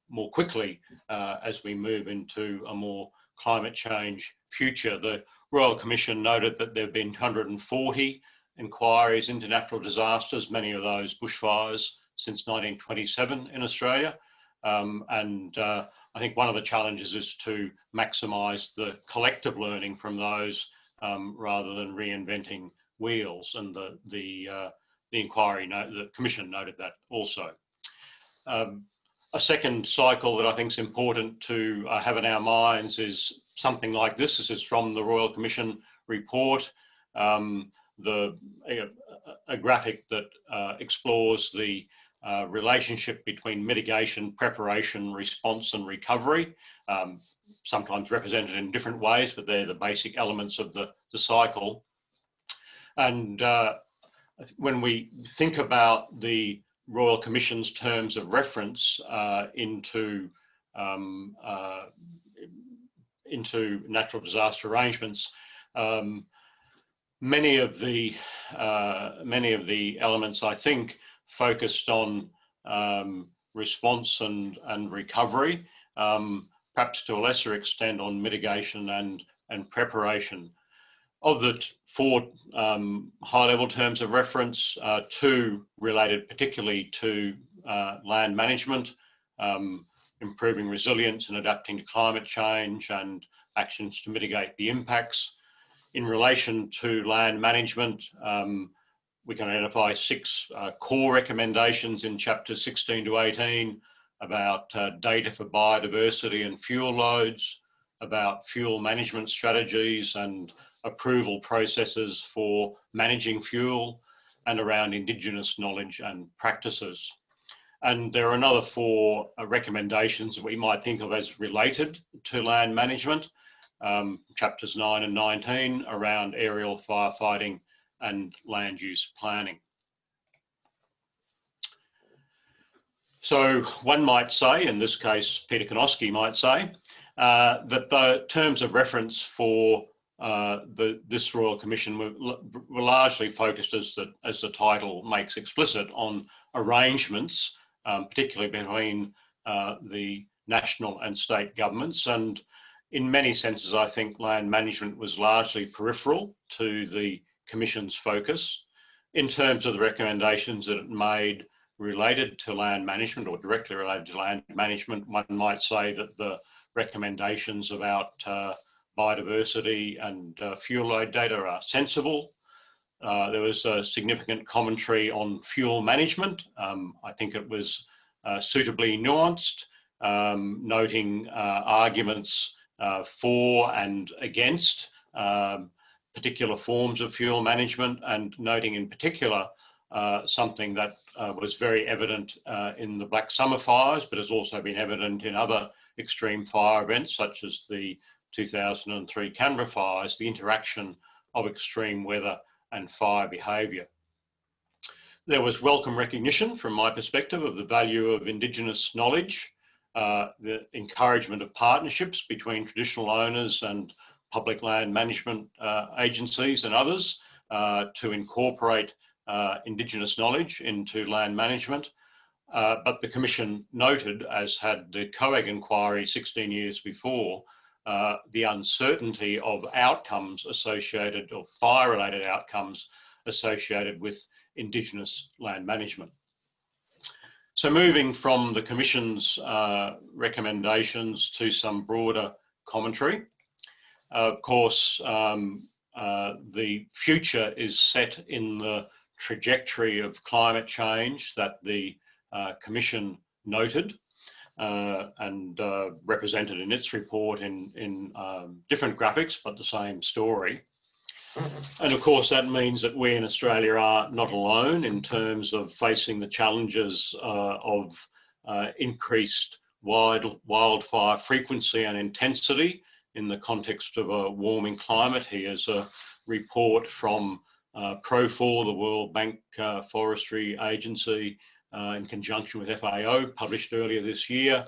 more quickly as we move into a more climate change future. The Royal Commission noted that there have been 140 inquiries into natural disasters, many of those bushfires, since 1927 in Australia. I think one of the challenges is to maximise the collective learning from those rather than reinventing wheels. And the inquiry note, the Commission noted that also. A second cycle that I think is important to have in our minds is something like this. This is from the Royal Commission report, a graphic that explores the relationship between mitigation, preparation, response and recovery, sometimes represented in different ways, but they're the basic elements of the cycle. And when we think about the Royal Commission's terms of reference into natural disaster arrangements, many of the elements, I think, focused on response and recovery, perhaps to a lesser extent on mitigation and preparation. Of the four high-level terms of reference, two related particularly to land management, improving resilience and adapting to climate change, and actions to mitigate the impacts. In relation to land management, we can identify six core recommendations in chapters 16 to 18 about data for biodiversity and fuel loads, about fuel management strategies and approval processes for managing fuel, and around Indigenous knowledge and practices. And there are another four recommendations that we might think of as related to land management, chapters 9 and 19 around aerial firefighting and land use planning. So one might say, in this case, Peter Kanowski might say, that the terms of reference for this Royal Commission were largely focused, as the title makes explicit, on arrangements, particularly between the national and state governments. And in many senses, I think land management was largely peripheral to the Commission's focus. In terms of the recommendations that it made related to land management or directly related to land management, one might say that the recommendations about biodiversity and fuel load data are sensible. There was a significant commentary on fuel management. I think it was suitably nuanced, noting arguments for and against particular forms of fuel management, and noting in particular something that was very evident in the Black Summer fires, but has also been evident in other extreme fire events such as the 2003 Canberra fires, the interaction of extreme weather and fire behaviour. There was welcome recognition, from my perspective, of the value of Indigenous knowledge, the encouragement of partnerships between traditional owners and public land management agencies and others to incorporate Indigenous knowledge into land management. But the Commission noted, as had the COAG inquiry 16 years before, the uncertainty of outcomes associated, or fire-related outcomes associated with Indigenous land management. So moving from the Commission's recommendations to some broader commentary, of course, the future is set in the trajectory of climate change that the Commission noted and represented in its report in different graphics, but the same story. And of course, that means that we in Australia are not alone in terms of facing the challenges of increased wildfire frequency and intensity in the context of a warming climate. Here's a report from Prof, the World Bank Forestry Agency, in conjunction with FAO, published earlier this year,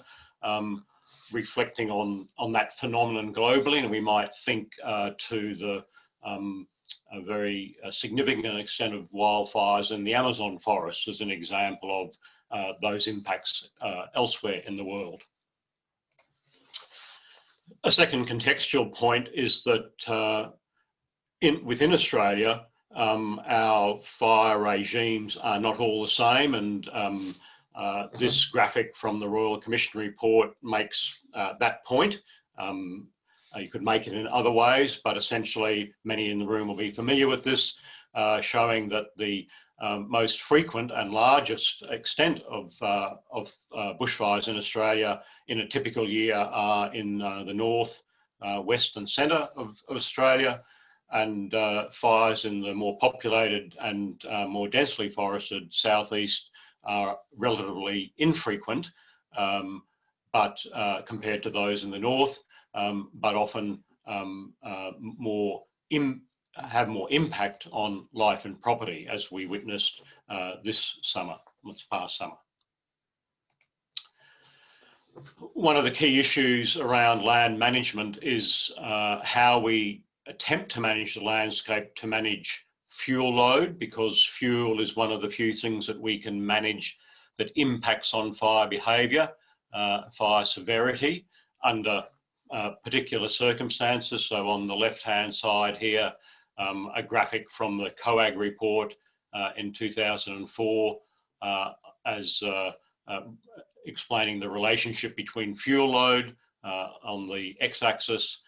reflecting on that phenomenon globally. And we might think to the a very significant extent of wildfires in the Amazon forest as an example of those impacts elsewhere in the world. A second contextual point is that within Australia, our fire regimes are not all the same, and this graphic from the Royal Commission report makes that point. You could make it in other ways, but essentially many in the room will be familiar with this, showing that the most frequent and largest extent of bushfires in Australia in a typical year are in the north, west and centre of Australia, and fires in the more populated and more densely forested southeast are relatively infrequent, but compared to those in the north, but often have more impact on life and property, as we witnessed this past summer. One of the key issues around land management is how we attempt to manage the landscape to manage fuel load, because fuel is one of the few things that we can manage that impacts on fire behaviour, fire severity under particular circumstances. So on the left-hand side here, a graphic from the COAG report in 2004 as explaining the relationship between fuel load on the x-axis,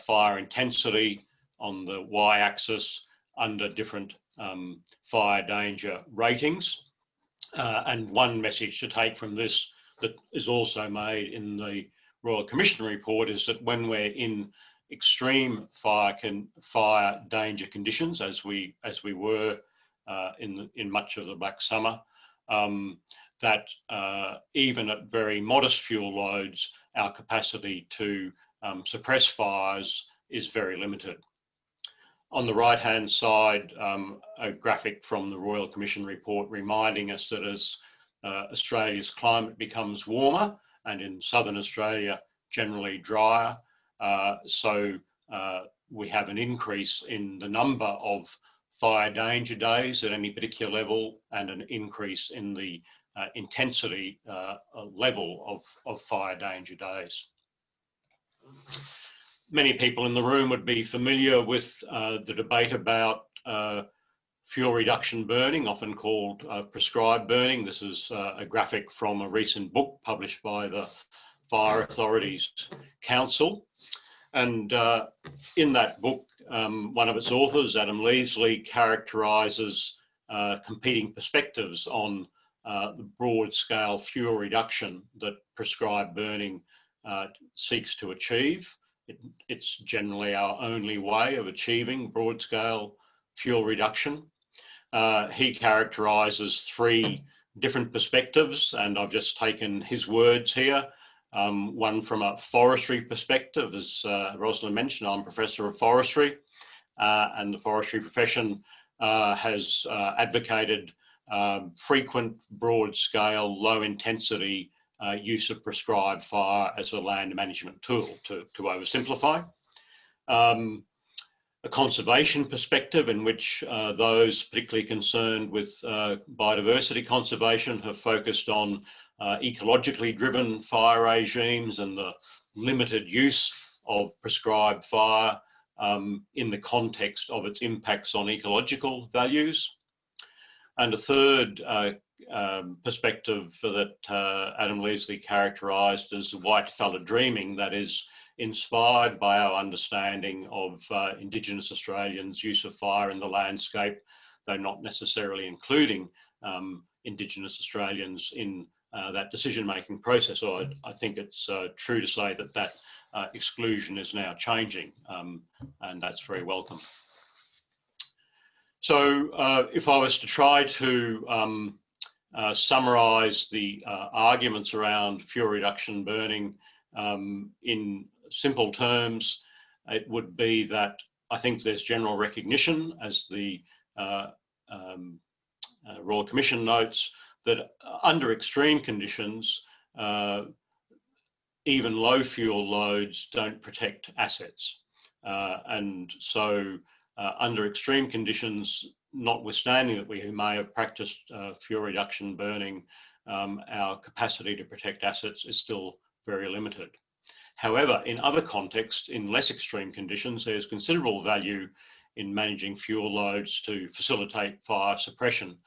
fire intensity on the y-axis under different fire danger ratings. And one message to take from this that is also made in the Royal Commission report is that when we're in extreme fire danger conditions, as we were in much of the Black Summer, that even at very modest fuel loads, our capacity to suppress fires is very limited. On the right-hand side, a graphic from the Royal Commission report reminding us that as Australia's climate becomes warmer, and in southern Australia generally drier, so we have an increase in the number of fire danger days at any particular level, and an increase in the intensity level of fire danger days. Many people in the room would be familiar with the debate about fuel reduction burning, often called prescribed burning. This is a graphic from a recent book published by the Fire Authorities Council. And in that book, one of its authors, Adam Leasley, characterises competing perspectives on the broad-scale fuel reduction that prescribed burning seeks to achieve. It's generally our only way of achieving broad-scale fuel reduction. He characterises three different perspectives, and I've just taken his words here. One from a forestry perspective, as Rosalind mentioned, I'm Professor of Forestry, and the forestry profession has advocated frequent, broad-scale, low-intensity use of prescribed fire as a land management tool, to oversimplify. A conservation perspective in which those particularly concerned with biodiversity conservation have focused on ecologically driven fire regimes and the limited use of prescribed fire in the context of its impacts on ecological values. And a third perspective that Adam Leasley characterised as white fella dreaming, that is inspired by our understanding of Indigenous Australians' use of fire in the landscape, though not necessarily including Indigenous Australians in that decision-making process. Or I think it's true to say that that exclusion is now changing, and that's very welcome. So if I was to try to summarise the arguments around fuel reduction burning in simple terms, it would be that I think there's general recognition, as the Royal Commission notes, that under extreme conditions, even low fuel loads don't protect assets. And so under extreme conditions, notwithstanding that we may have practiced fuel reduction burning, our capacity to protect assets is still very limited. However, in other contexts, in less extreme conditions, there's considerable value in managing fuel loads to facilitate fire suppression.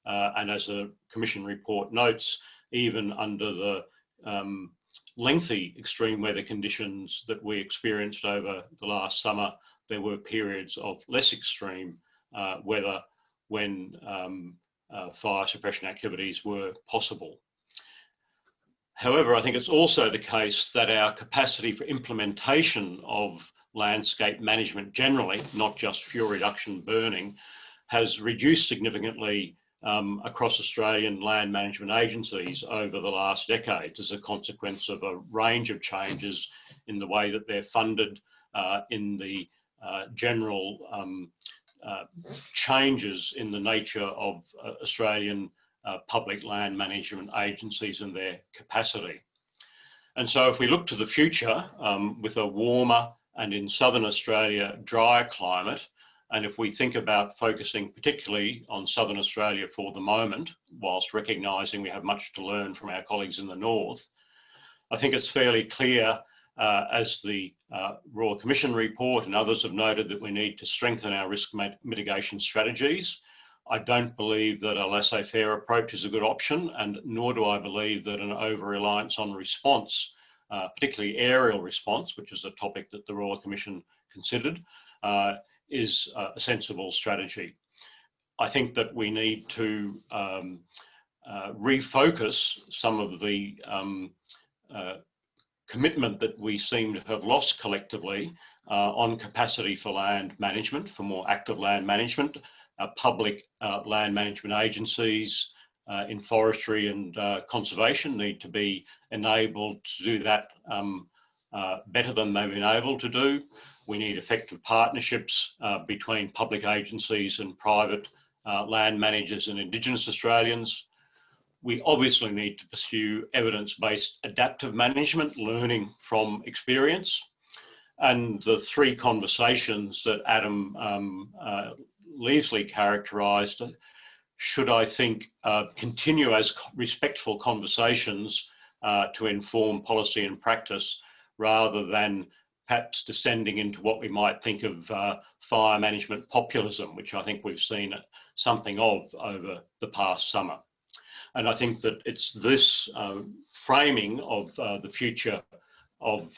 And as the Commission report notes, even under the lengthy extreme weather conditions that we experienced over the last summer, there were periods of less extreme weather when fire suppression activities were possible. However, I think it's also the case that our capacity for implementation of landscape management generally, not just fuel reduction burning, has reduced significantly across Australian land management agencies over the last decades as a consequence of a range of changes in the way that they're funded, in the general changes in the nature of Australian public land management agencies and their capacity. And so if we look to the future with a warmer and in southern Australia drier climate, and if we think about focusing particularly on southern Australia for the moment, whilst recognising we have much to learn from our colleagues in the north, I think it's fairly clear, as the Royal Commission report and others have noted, that we need to strengthen our risk mitigation strategies. I don't believe that a laissez-faire approach is a good option, and nor do I believe that an over-reliance on response, particularly aerial response, which is a topic that the Royal Commission considered, is a sensible strategy. I think that we need to refocus some of the commitment that we seem to have lost collectively on capacity for land management, for more active land management. Public land management agencies in forestry and conservation need to be enabled to do that better than they've been able to do. We need effective partnerships between public agencies and private land managers and Indigenous Australians. We obviously need to pursue evidence-based adaptive management, learning from experience. And the three conversations that Adam Leasley characterised should, I think, continue as respectful conversations to inform policy and practice, rather than perhaps descending into what we might think of fire management populism, which I think we've seen something of over the past summer. And I think that it's this framing of the future of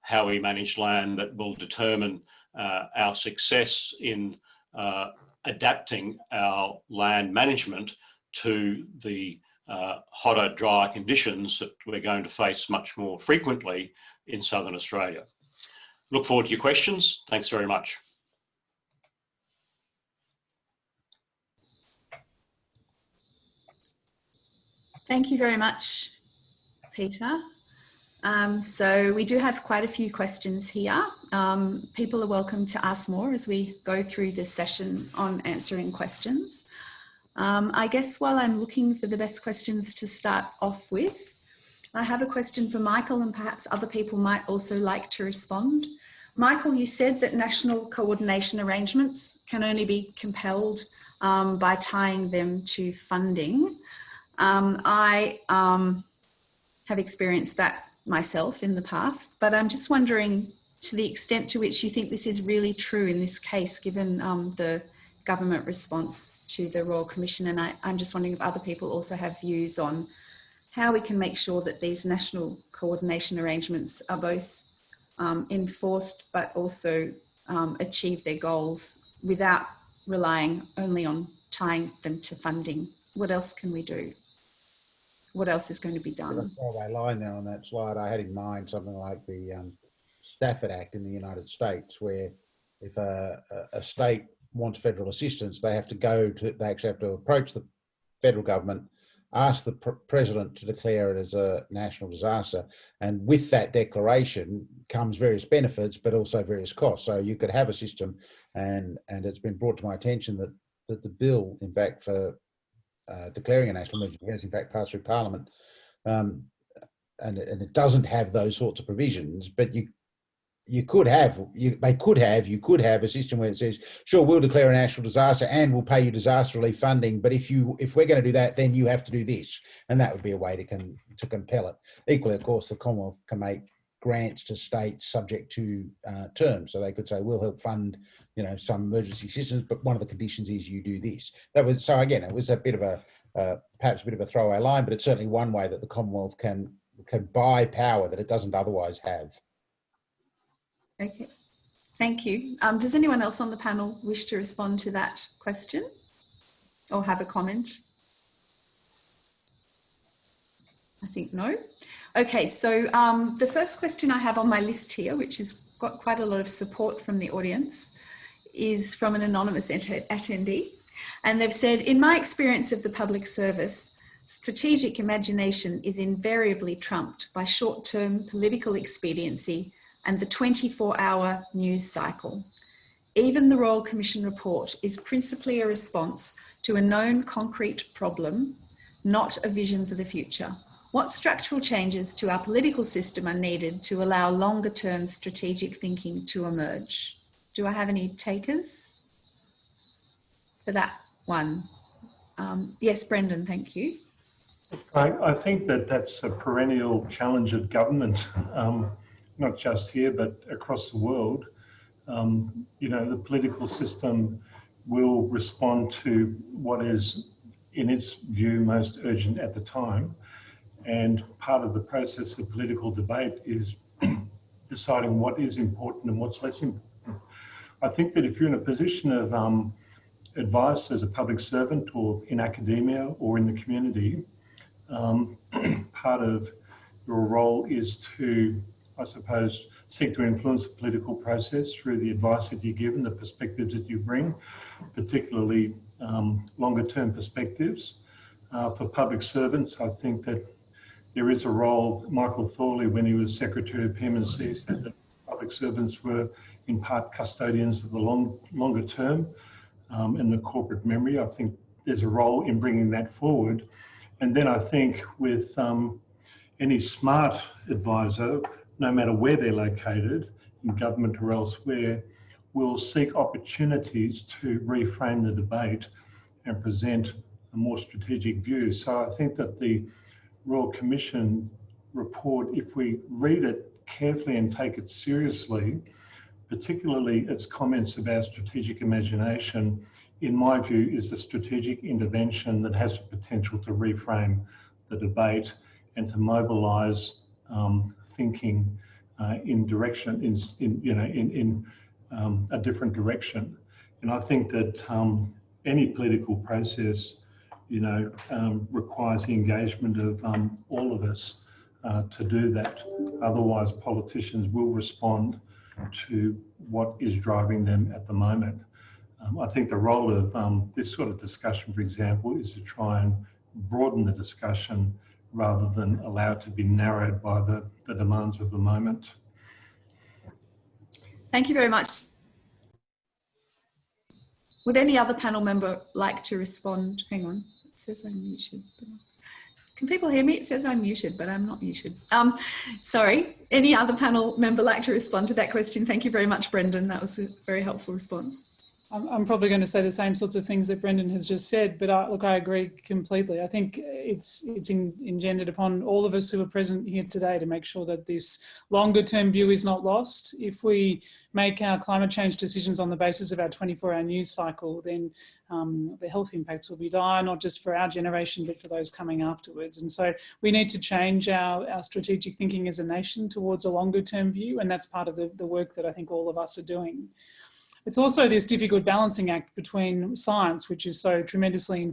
how we manage land that will determine our success in adapting our land management to the hotter, drier conditions that we're going to face much more frequently in southern Australia. Look forward to your questions. Thanks very much. Thank you very much, Peter. So we do have quite a few questions here. People are welcome to ask more as we go through this session on answering questions. I guess while I'm looking for the best questions to start off with, I have a question for Michael, and perhaps other people might also like to respond. Michael, you said that national coordination arrangements can only be compelled by tying them to funding. I have experienced that myself in the past, but I'm just wondering to the extent to which you think this is really true in this case, given the government response to the Royal Commission. And I'm just wondering if other people also have views on how we can make sure that these national coordination arrangements are both enforced but also achieve their goals without relying only on tying them to funding. What else can we do? What else is going to be done? There's a throwaway line there on that slide. I had in mind something like the Stafford Act in the United States, where if a state wants federal assistance, they actually have to approach the federal government, ask the president to declare it as a national disaster. And with that declaration comes various benefits, but also various costs. So you could have a system, and it's been brought to my attention that the bill, in fact, for declaring a national emergency has in fact passed through Parliament, and it doesn't have those sorts of provisions. But you could have a system where it says, sure, we'll declare a national disaster and we'll pay you disaster relief funding, but if we're going to do that, then you have to do this, and that would be a way to compel it. Equally, of course, the Commonwealth can make grants to states subject to terms, so they could say, we'll help fund some emergency systems, but one of the conditions is you do this. So again, it was a bit of perhaps a bit of a throwaway line, but it's certainly one way that the Commonwealth can buy power that it doesn't otherwise have. Okay, thank you. Does anyone else on the panel wish to respond to that question or have a comment? I think no. Okay, so the first question I have on my list here, which has got quite a lot of support from the audience, is from an anonymous attendee. And they've said, in my experience of the public service, strategic imagination is invariably trumped by short-term political expediency and the 24-hour news cycle. Even the Royal Commission report is principally a response to a known concrete problem, not a vision for the future. What structural changes to our political system are needed to allow longer-term strategic thinking to emerge? Do I have any takers for that one? Yes, Brendan, thank you. I think that's a perennial challenge of government, not just here, but across the world. The political system will respond to what is, in its view, most urgent at the time. And part of the process of political debate is deciding what is important and what's less important. I think that if you're in a position of advice as a public servant or in academia or in the community, part of your role is to, I suppose, seek to influence the political process through the advice that you give and the perspectives that you bring, particularly longer-term perspectives. For public servants, I think that there is a role. Michael Thorley, when he was Secretary of PMC, said that public servants were in part custodians of the longer term and the corporate memory. I think there's a role in bringing that forward. And then I think with any smart advisor, no matter where they're located, in government or elsewhere, will seek opportunities to reframe the debate and present a more strategic view. So I think that the Royal Commission report, if we read it carefully and take it seriously, particularly its comments about strategic imagination, in my view, is a strategic intervention that has the potential to reframe the debate and to mobilise thinking in a different direction. And I think that any political process, requires the engagement of all of us to do that. Otherwise, politicians will respond to what is driving them at the moment. I think the role of this sort of discussion, for example, is to try and broaden the discussion rather than allow it to be narrowed by the demands of the moment. Thank you very much. Would any other panel member like to respond? Hang on, it says I'm muted. Can people hear me? It says I'm muted, but I'm not muted. Sorry, any other panel member like to respond to that question? Thank you very much, Brendan. That was a very helpful response. I'm probably going to say the same sorts of things that Brendan has just said, but look, I agree completely. I think it's engendered upon all of us who are present here today to make sure that this longer term view is not lost. If we make our climate change decisions on the basis of our 24-hour news cycle, then the health impacts will be dire, not just for our generation, but for those coming afterwards. And so we need to change our strategic thinking as a nation towards a longer term view, and that's part of the work that I think all of us are doing. It's also this difficult balancing act between science, which is so tremendously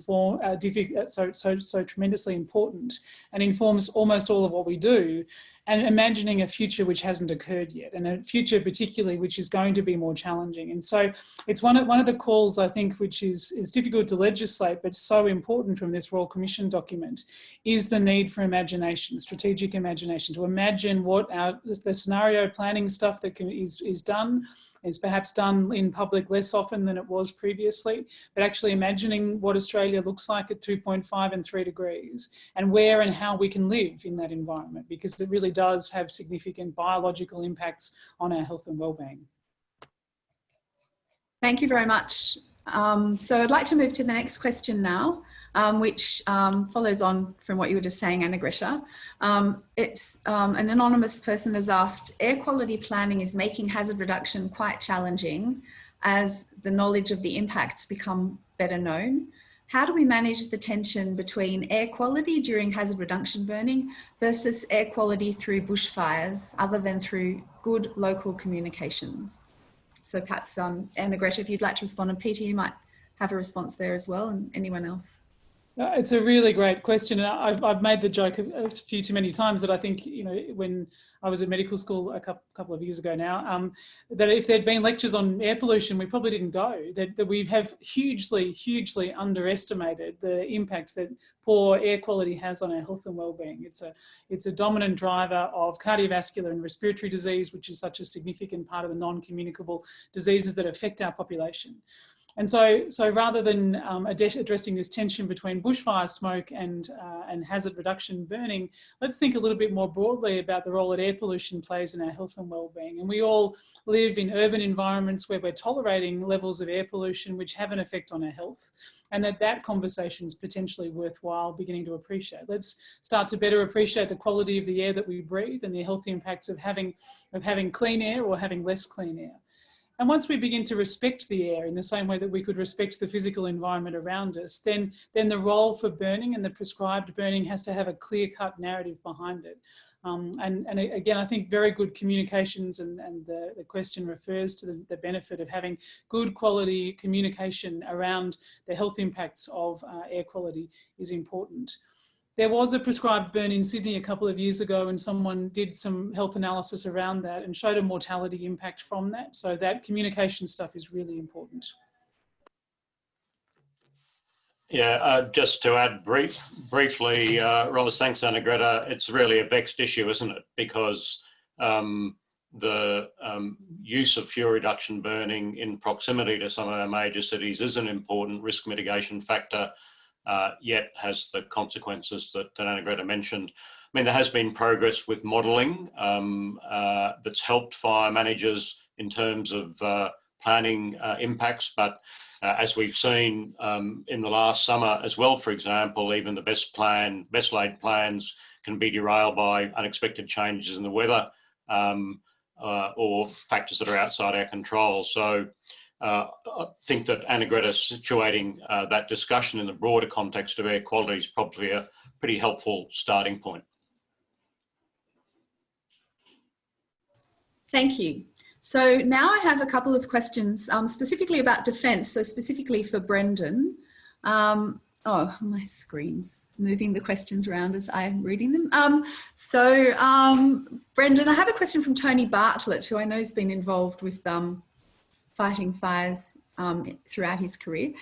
tremendously important and informs almost all of what we do, and imagining a future which hasn't occurred yet, and a future particularly which is going to be more challenging. And so it's one of the calls, I think, which is difficult to legislate, but so important from this Royal Commission document, is the need for imagination, strategic imagination, to imagine what the scenario planning stuff that is done, is perhaps done in public less often than it was previously, but actually imagining what Australia looks like at 2.5 and 3 degrees, and where and how we can live in that environment, because it really does have significant biological impacts on our health and well-being. Thank you very much. So I'd like to move to the next question now, which follows on from what you were just saying, Arnagretta. It's an anonymous person has asked, air quality planning is making hazard reduction quite challenging as the knowledge of the impacts become better known. How do we manage the tension between air quality during hazard reduction burning versus air quality through bushfires, other than through good local communications? So perhaps, Arnagretta, if you'd like to respond, and Peter, you might have a response there as well, and anyone else. It's a really great question. And I've made the joke a few too many times that I think, you know, when I was at medical school a couple of years ago now, that if there'd been lectures on air pollution, we probably didn't go, that we have hugely underestimated the impact that poor air quality has on our health and well-being. It's a dominant driver of cardiovascular and respiratory disease, which is such a significant part of the non-communicable diseases that affect our population. And so rather than addressing this tension between bushfire smoke and hazard reduction burning, let's think a little bit more broadly about the role that air pollution plays in our health and well-being. And we all live in urban environments where we're tolerating levels of air pollution which have an effect on our health, and that conversation is potentially worthwhile beginning to appreciate. Let's start to better appreciate the quality of the air that we breathe and the health impacts of having clean air or having less clean air. And once we begin to respect the air in the same way that we could respect the physical environment around us, then the role for burning and the prescribed burning has to have a clear-cut narrative behind it. And again, I think very good communications, and the question refers to the benefit of having good quality communication around the health impacts of air quality is important. There was a prescribed burn in Sydney a couple of years ago, and someone did some health analysis around that and showed a mortality impact from that. So that communication stuff is really important. Yeah, just to add briefly, Ros, thanks, Arnagretta. It's really a vexed issue, isn't it? Because the use of fuel reduction burning in proximity to some of our major cities is an important risk mitigation factor, yet has the consequences that Arnagretta mentioned. I mean, there has been progress with modelling that's helped fire managers in terms of planning impacts, but as we've seen in the last summer as well, for example, even the best laid plans can be derailed by unexpected changes in the weather or factors that are outside our control. So I think that Arnagretta situating that discussion in the broader context of air quality is probably a pretty helpful starting point. Thank you. So now I have a couple of questions specifically about defence, so specifically for Brendan. Oh, my screen's moving the questions around as I'm reading them. Brendan, I have a question from Tony Bartlett, who I know has been involved with fighting fires throughout his career.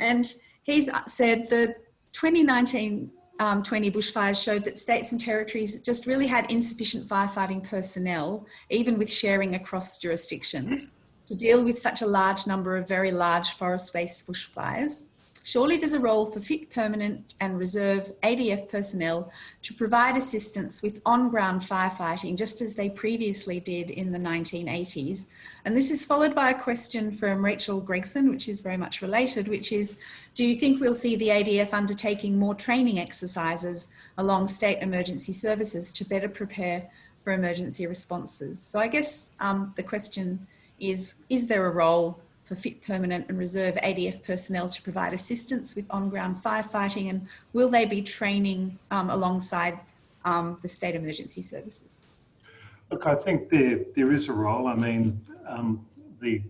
And he's said the 2019-20 bushfires showed that states and territories just really had insufficient firefighting personnel, even with sharing across jurisdictions, to deal with such a large number of very large forest-based bushfires. surely there's a role for fit, permanent and reserve ADF personnel to provide assistance with on-ground firefighting, just as they previously did in the 1980s. And this is followed by a question from Rachel Gregson, which is very much related, which is, do you think we'll see the ADF undertaking more training exercises along state emergency services to better prepare for emergency responses? So I guess the question is there a role for fit, permanent and reserve ADF personnel to provide assistance with on-ground firefighting, and will they be training alongside the state emergency services? Look, I think there is a role. I mean, the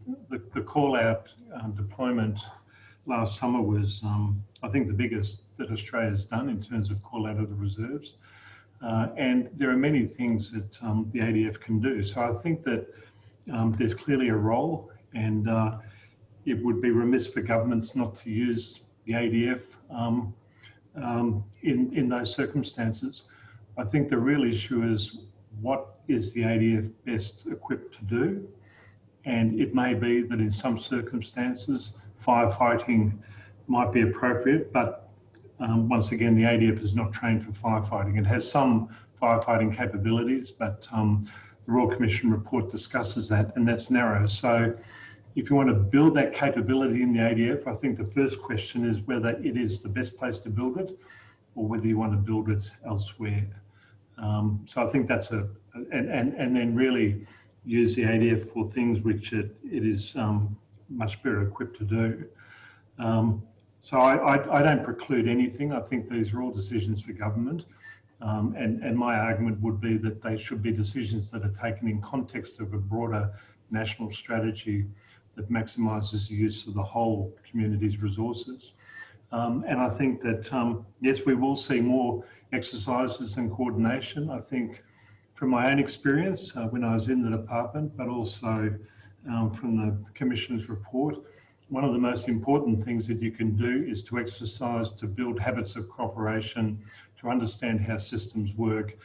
call-out deployment last summer was, I think, the biggest that Australia's done in terms of call-out of the reserves. And there are many things that the ADF can do. So I think that there's clearly a role, and it would be remiss for governments not to use the ADF in those circumstances. I think the real issue is, what is the ADF best equipped to do? And it may be that in some circumstances, firefighting might be appropriate, but once again, the ADF is not trained for firefighting. It has some firefighting capabilities, but the Royal Commission report discusses that, and that's narrow. So if you want to build that capability in the ADF, I think the first question is whether it is the best place to build it, or whether you want to build it elsewhere. So I think that's and then really use the ADF for things which it is much better equipped to do. So I don't preclude anything. I think these are all decisions for government. And my argument would be that they should be decisions that are taken in context of a broader national strategy that maximises the use of the whole community's resources. And I think that, yes, we will see more exercises and coordination. I think from my own experience when I was in the department, but also from the Commissioner's report, one of the most important things that you can do is to exercise, to build habits of cooperation, to understand how systems work,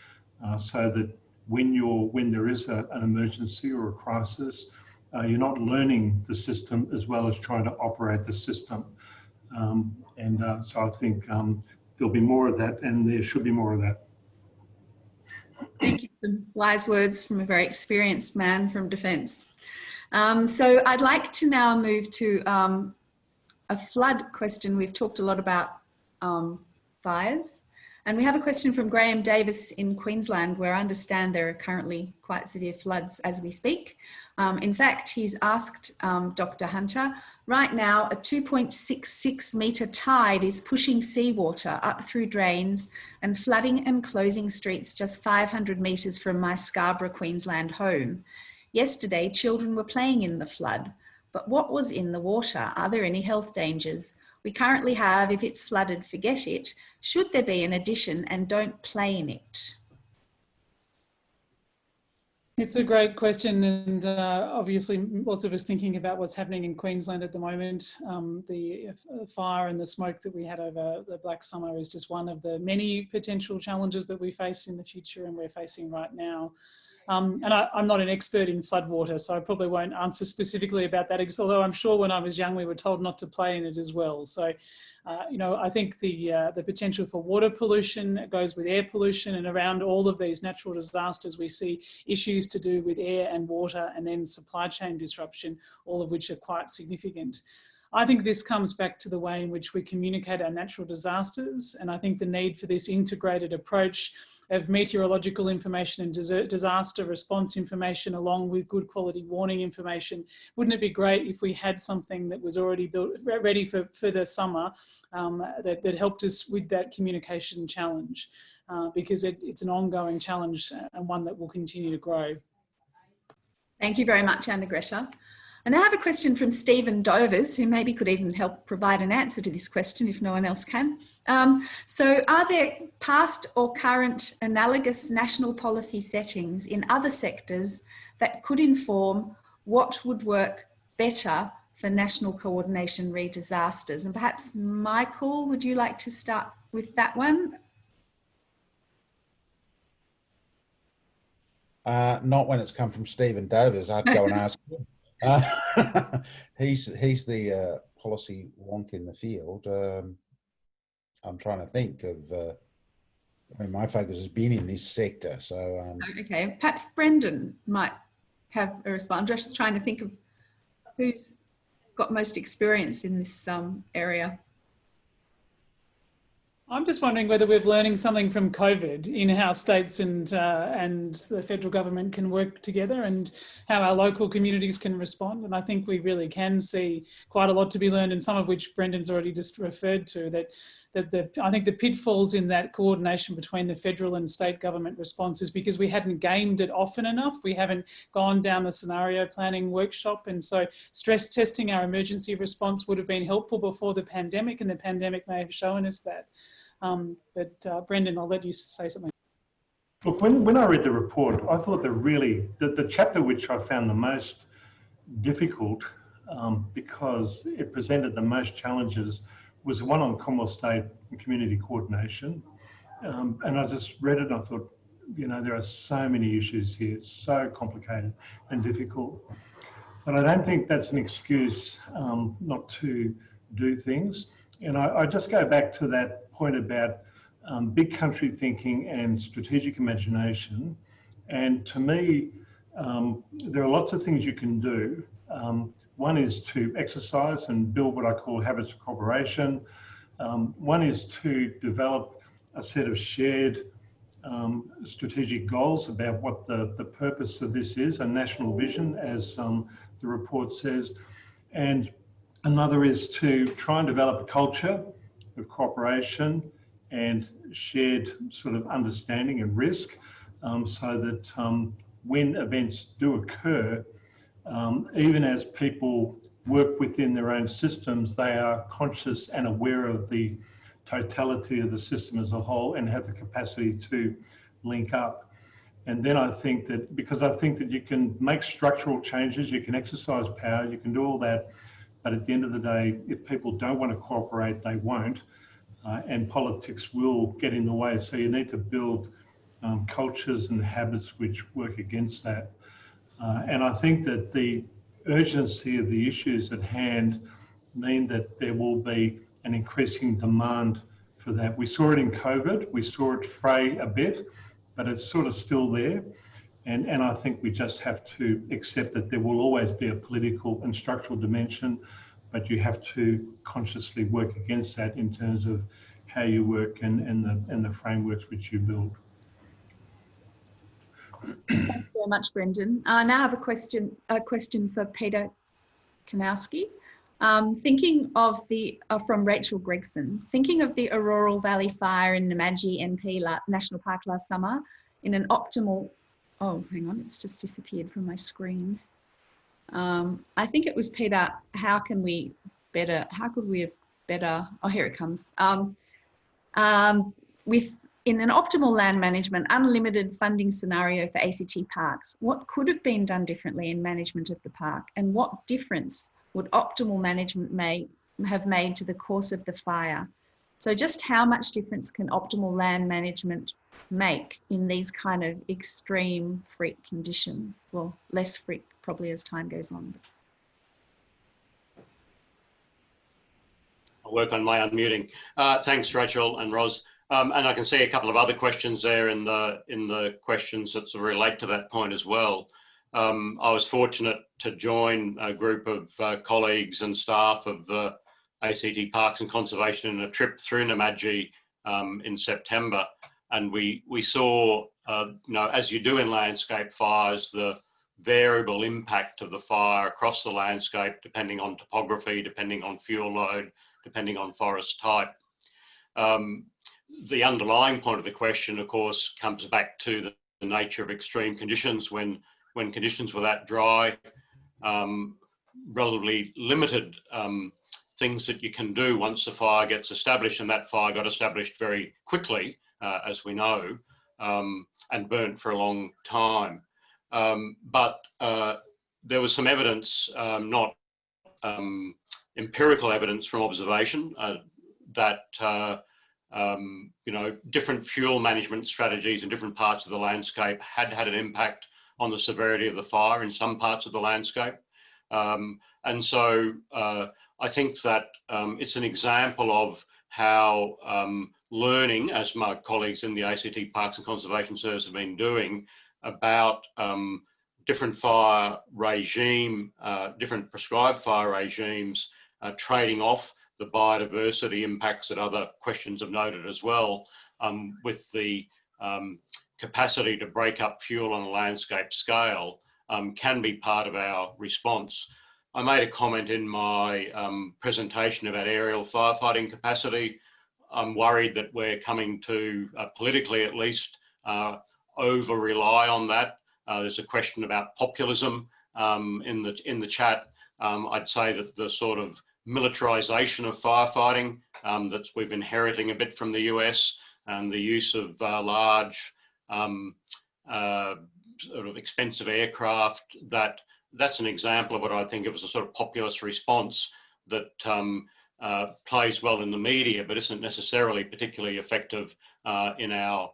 so that when there is an emergency or a crisis, you're not learning the system as well as trying to operate the system. So I think there'll be more of that, and there should be more of that. Thank you for some wise words from a very experienced man from Defence. So I'd like to now move to a flood question. We've talked a lot about fires, and we have a question from Graham Davis in Queensland, where I understand there are currently quite severe floods as we speak. In fact, he's asked Dr. Hunter, right now a 2.66 metre tide is pushing seawater up through drains and flooding and closing streets just 500 metres from my Scarborough, Queensland home. Yesterday, children were playing in the flood, but what was in the water? Are there any health dangers? We currently have, if it's flooded, forget it. Should there be an addition, and don't play in it? It's a great question, and obviously lots of us thinking about what's happening in Queensland at the moment. The fire and the smoke that we had over the Black Summer is just one of the many potential challenges that we face in the future and we're facing right now. And I'm not an expert in floodwater, so I probably won't answer specifically about that, although I'm sure when I was young we were told not to play in it as well. So, you know, I think the potential for water pollution goes with air pollution, and around all of these natural disasters we see issues to do with air and water, and then supply chain disruption, all of which are quite significant. I think this comes back to the way in which we communicate our natural disasters, and I think the need for this integrated approach of meteorological information and disaster response information along with good quality warning information. Wouldn't it be great if we had something that was already built, ready for the summer, that helped us with that communication challenge, because it's an ongoing challenge and one that will continue to grow. Thank you very much, Arnagretta. And I have a question from Stephen Dovers, who maybe could even help provide an answer to this question if no one else can. So are there past or current analogous national policy settings in other sectors that could inform what would work better for national coordination re disasters? And perhaps Michael, would you like to start with that one? Not when it's come from Stephen Dovers. I'd go and ask him. He's the policy wonk in the field. I'm trying to think of, I mean, my focus has been in this sector. So, okay, perhaps Brendan might have a response. I'm just trying to think of who's got most experience in this area. I'm just wondering whether we're learning something from COVID in how states and the federal government can work together and how our local communities can respond. And I think we really can see quite a lot to be learned, and some of which Brendan's already just referred to, I think the pitfalls in that coordination between the federal and state government response is because we hadn't gamed it often enough. We haven't gone down the scenario planning workshop. And so stress testing our emergency response would have been helpful before the pandemic, and the pandemic may have shown us that. But Brendan, I'll let you say something. Look, when I read the report, I thought the chapter which I found the most difficult because it presented the most challenges was the one on Commonwealth State and community coordination. And I just read it and I thought, you know, there are so many issues here. It's so complicated and difficult. But I don't think that's an excuse not to do things. And I just go back to that point about big country thinking and strategic imagination. And to me, there are lots of things you can do. One is to exercise and build what I call habits of cooperation. One is to develop a set of shared strategic goals about what the purpose of this is, a national vision, as the report says. And another is to try and develop a culture of cooperation and shared sort of understanding and risk, so that when events do occur, even as people work within their own systems, they are conscious and aware of the totality of the system as a whole and have the capacity to link up. And then I think that, because I think that you can make structural changes, you can exercise power, you can do all that, but at the end of the day, if people don't want to cooperate, they won't, and politics will get in the way. So you need to build cultures and habits which work against that. And I think that the urgency of the issues at hand mean that there will be an increasing demand for that. We saw it in COVID, we saw it fray a bit, but it's sort of still there. And I think we just have to accept that there will always be a political and structural dimension, but you have to consciously work against that in terms of how you work and the frameworks which you build. Thanks very much, Brendan. I now have a question for Peter Kanowski. Thinking of from Rachel Gregson, thinking of the Auroral Valley Fire in Namadgi NP National Park last summer in an optimal, oh, hang on, it's just disappeared from my screen. I think it was Peter, how could we have better, oh, here it comes. In an optimal land management, unlimited funding scenario for ACT parks, what could have been done differently in management of the park, and what difference would optimal management have made to the course of the fire? So just how much difference can optimal land management make in these kind of extreme freak conditions? Well, less freak probably as time goes on. I'll work on my unmuting. Thanks, Rachel and Ros. And I can see a couple of other questions there in the questions that sort of relate to that point as well. I was fortunate to join a group of colleagues and staff of the ACT Parks and Conservation in a trip through Namadgi in September, and we saw, you know, as you do in landscape fires, the variable impact of the fire across the landscape, depending on topography, depending on fuel load, depending on forest type. The underlying point of the question, of course, comes back to the nature of extreme conditions. When conditions were that dry, relatively limited things that you can do once the fire gets established, and that fire got established very quickly, as we know, and burnt for a long time. But there was some evidence, not empirical evidence from observation, that you know, different fuel management strategies in different parts of the landscape had an impact on the severity of the fire in some parts of the landscape. And so I think that it's an example of how learning, as my colleagues in the ACT Parks and Conservation Service have been doing, about different fire regime, different prescribed fire regimes, trading off the biodiversity impacts that other questions have noted as well, with the capacity to break up fuel on a landscape scale, can be part of our response. I made a comment in my presentation about aerial firefighting capacity. I'm worried that we're coming to, politically at least, over-rely on that. There's a question about populism in the chat. I'd say that the sort of militarization of firefighting that we've inheriting a bit from the US, and the use of large, sort of expensive aircraft, that's an example of what I think of as a sort of populist response that plays well in the media, but isn't necessarily particularly effective in our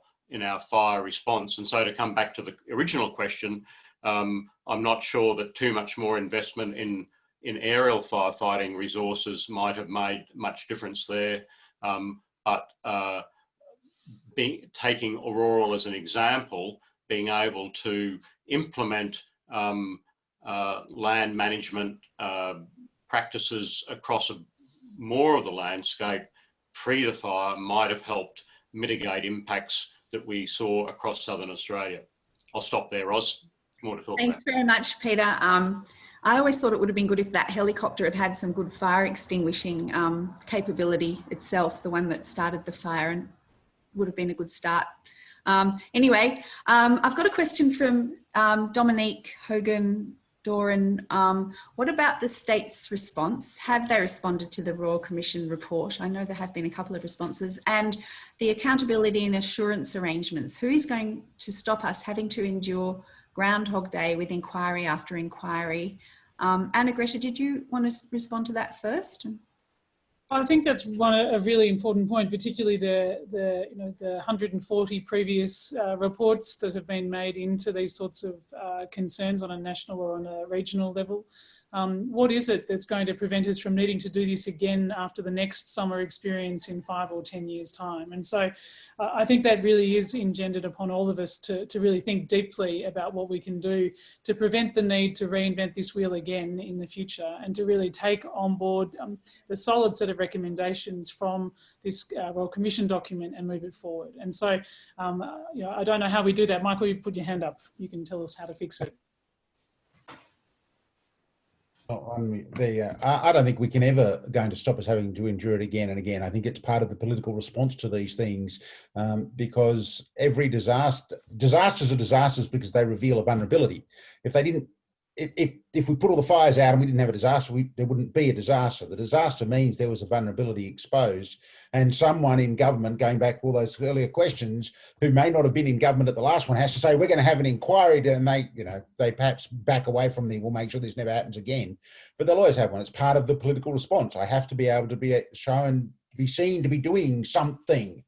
fire response. And so, to come back to the original question, I'm not sure that too much more investment in aerial firefighting resources might have made much difference there. But taking Auroral as an example, being able to implement land management practices across more of the landscape pre the fire might have helped mitigate impacts that we saw across southern Australia. I'll stop there, Roz. More to talk Thanks about. very much, Peter. I always thought it would have been good if that helicopter had had some good fire extinguishing capability itself, the one that started the fire, and would have been a good start. Anyway, I've got a question from Dominique Hogan Doran. What about the state's response? Have they responded to the Royal Commission report? I know there have been a couple of responses. And the accountability and assurance arrangements. Who is going to stop us having to endure Groundhog Day with inquiry after inquiry? Arnagretta, did you want to respond to that first? I think that's a really important point, particularly the 140 previous reports that have been made into these sorts of concerns on a national or on a regional level. What is it that's going to prevent us from needing to do this again after the next summer experience in 5 or 10 years' time? And so I think that really is engendered upon all of us to really think deeply about what we can do to prevent the need to reinvent this wheel again in the future, and to really take on board the solid set of recommendations from this Royal Commission document and move it forward. And so, I don't know how we do that. Michael, you put your hand up. You can tell us how to fix it. I don't think we can ever going to stop us having to endure it again and again. I think it's part of the political response to these things, because every disasters are disasters because they reveal a vulnerability. If they didn't, if we put all the fires out and we didn't have a disaster, there wouldn't be a disaster. The disaster means there was a vulnerability exposed, and someone in government, going back to all those earlier questions, who may not have been in government at the last one, has to say, we're going to have an inquiry, and they perhaps back away from we'll make sure this never happens again. But they'll always have one. It's part of the political response. I have to be able to be shown, be seen to be doing something.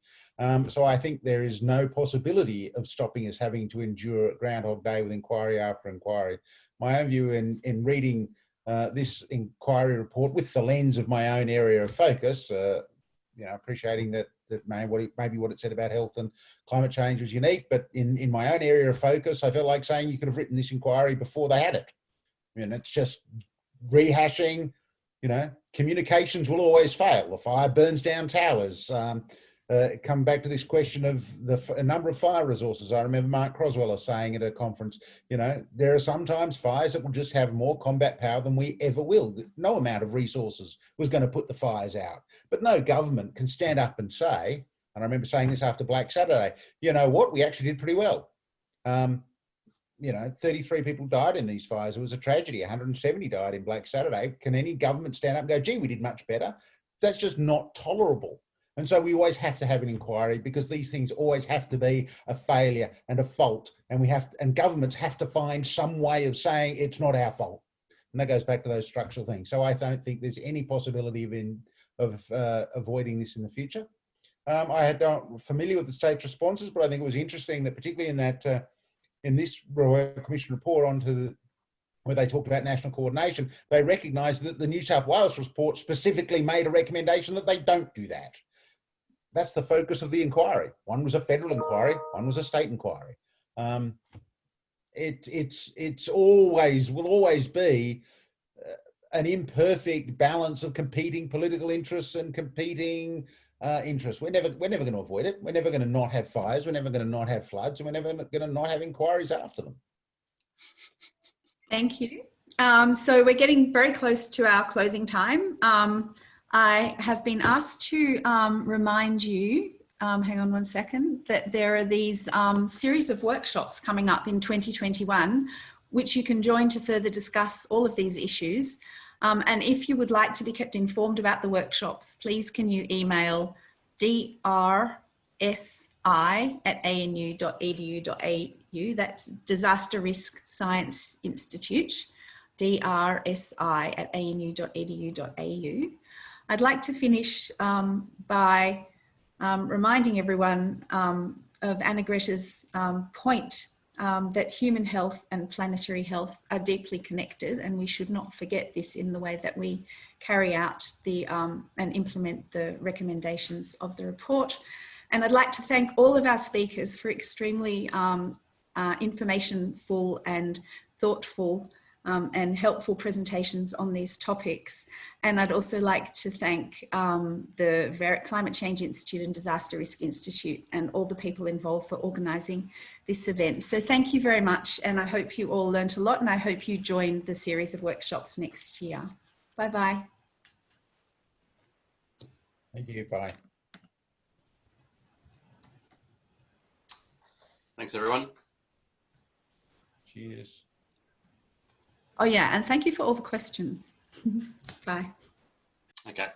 So I think there is no possibility of stopping us having to endure Groundhog Day with inquiry after inquiry. My own view in reading this inquiry report with the lens of my own area of focus, appreciating that maybe what it said about health and climate change was unique, but in my own area of focus, I felt like saying you could have written this inquiry before they had it. It's just rehashing, communications will always fail. The fire burns down towers. Come back to this question of a number of fire resources. I remember Mark Croswell saying at a conference, there are sometimes fires that will just have more combat power than we ever will. No amount of resources was going to put the fires out. But no government can stand up and say, and I remember saying this after Black Saturday, you know what, we actually did pretty well. 33 people died in these fires. It was a tragedy. 170 died in Black Saturday. Can any government stand up and go, gee, we did much better? That's just not tolerable. And so we always have to have an inquiry, because these things always have to be a failure and a fault. And governments have to find some way of saying it's not our fault. And that goes back to those structural things. So I don't think there's any possibility of avoiding this in the future. I don't familiar with the state's responses, but I think it was interesting that particularly in this Royal Commission report onto where they talked about national coordination, they recognised that the New South Wales report specifically made a recommendation that they don't do that. That's the focus of the inquiry. One was a federal inquiry, one was a state inquiry. It's always, will always be an imperfect balance of competing political interests and competing interests. We're never going to avoid it. We're never going to not have fires. We're never going to not have floods, and we're never going to not have inquiries after them. Thank you. So we're getting very close to our closing time. I have been asked to remind you, hang on one second, that there are these series of workshops coming up in 2021, which you can join to further discuss all of these issues. And if you would like to be kept informed about the workshops, please can you email drsi@anu.edu.au. That's Disaster Risk Science Institute, drsi@anu.edu.au. I'd like to finish by reminding everyone of Arnagretta's point that human health and planetary health are deeply connected, and we should not forget this in the way that we carry out the and implement the recommendations of the report. And I'd like to thank all of our speakers for extremely information-full and thoughtful and helpful presentations on these topics. And I'd also like to thank the Climate Change Institute and Disaster Risk Institute and all the people involved for organising this event. So thank you very much, and I hope you all learnt a lot, and I hope you join the series of workshops next year. Bye-bye. Thank you. Bye. Thanks, everyone. Cheers. Oh yeah, and thank you for all the questions. Bye. Okay.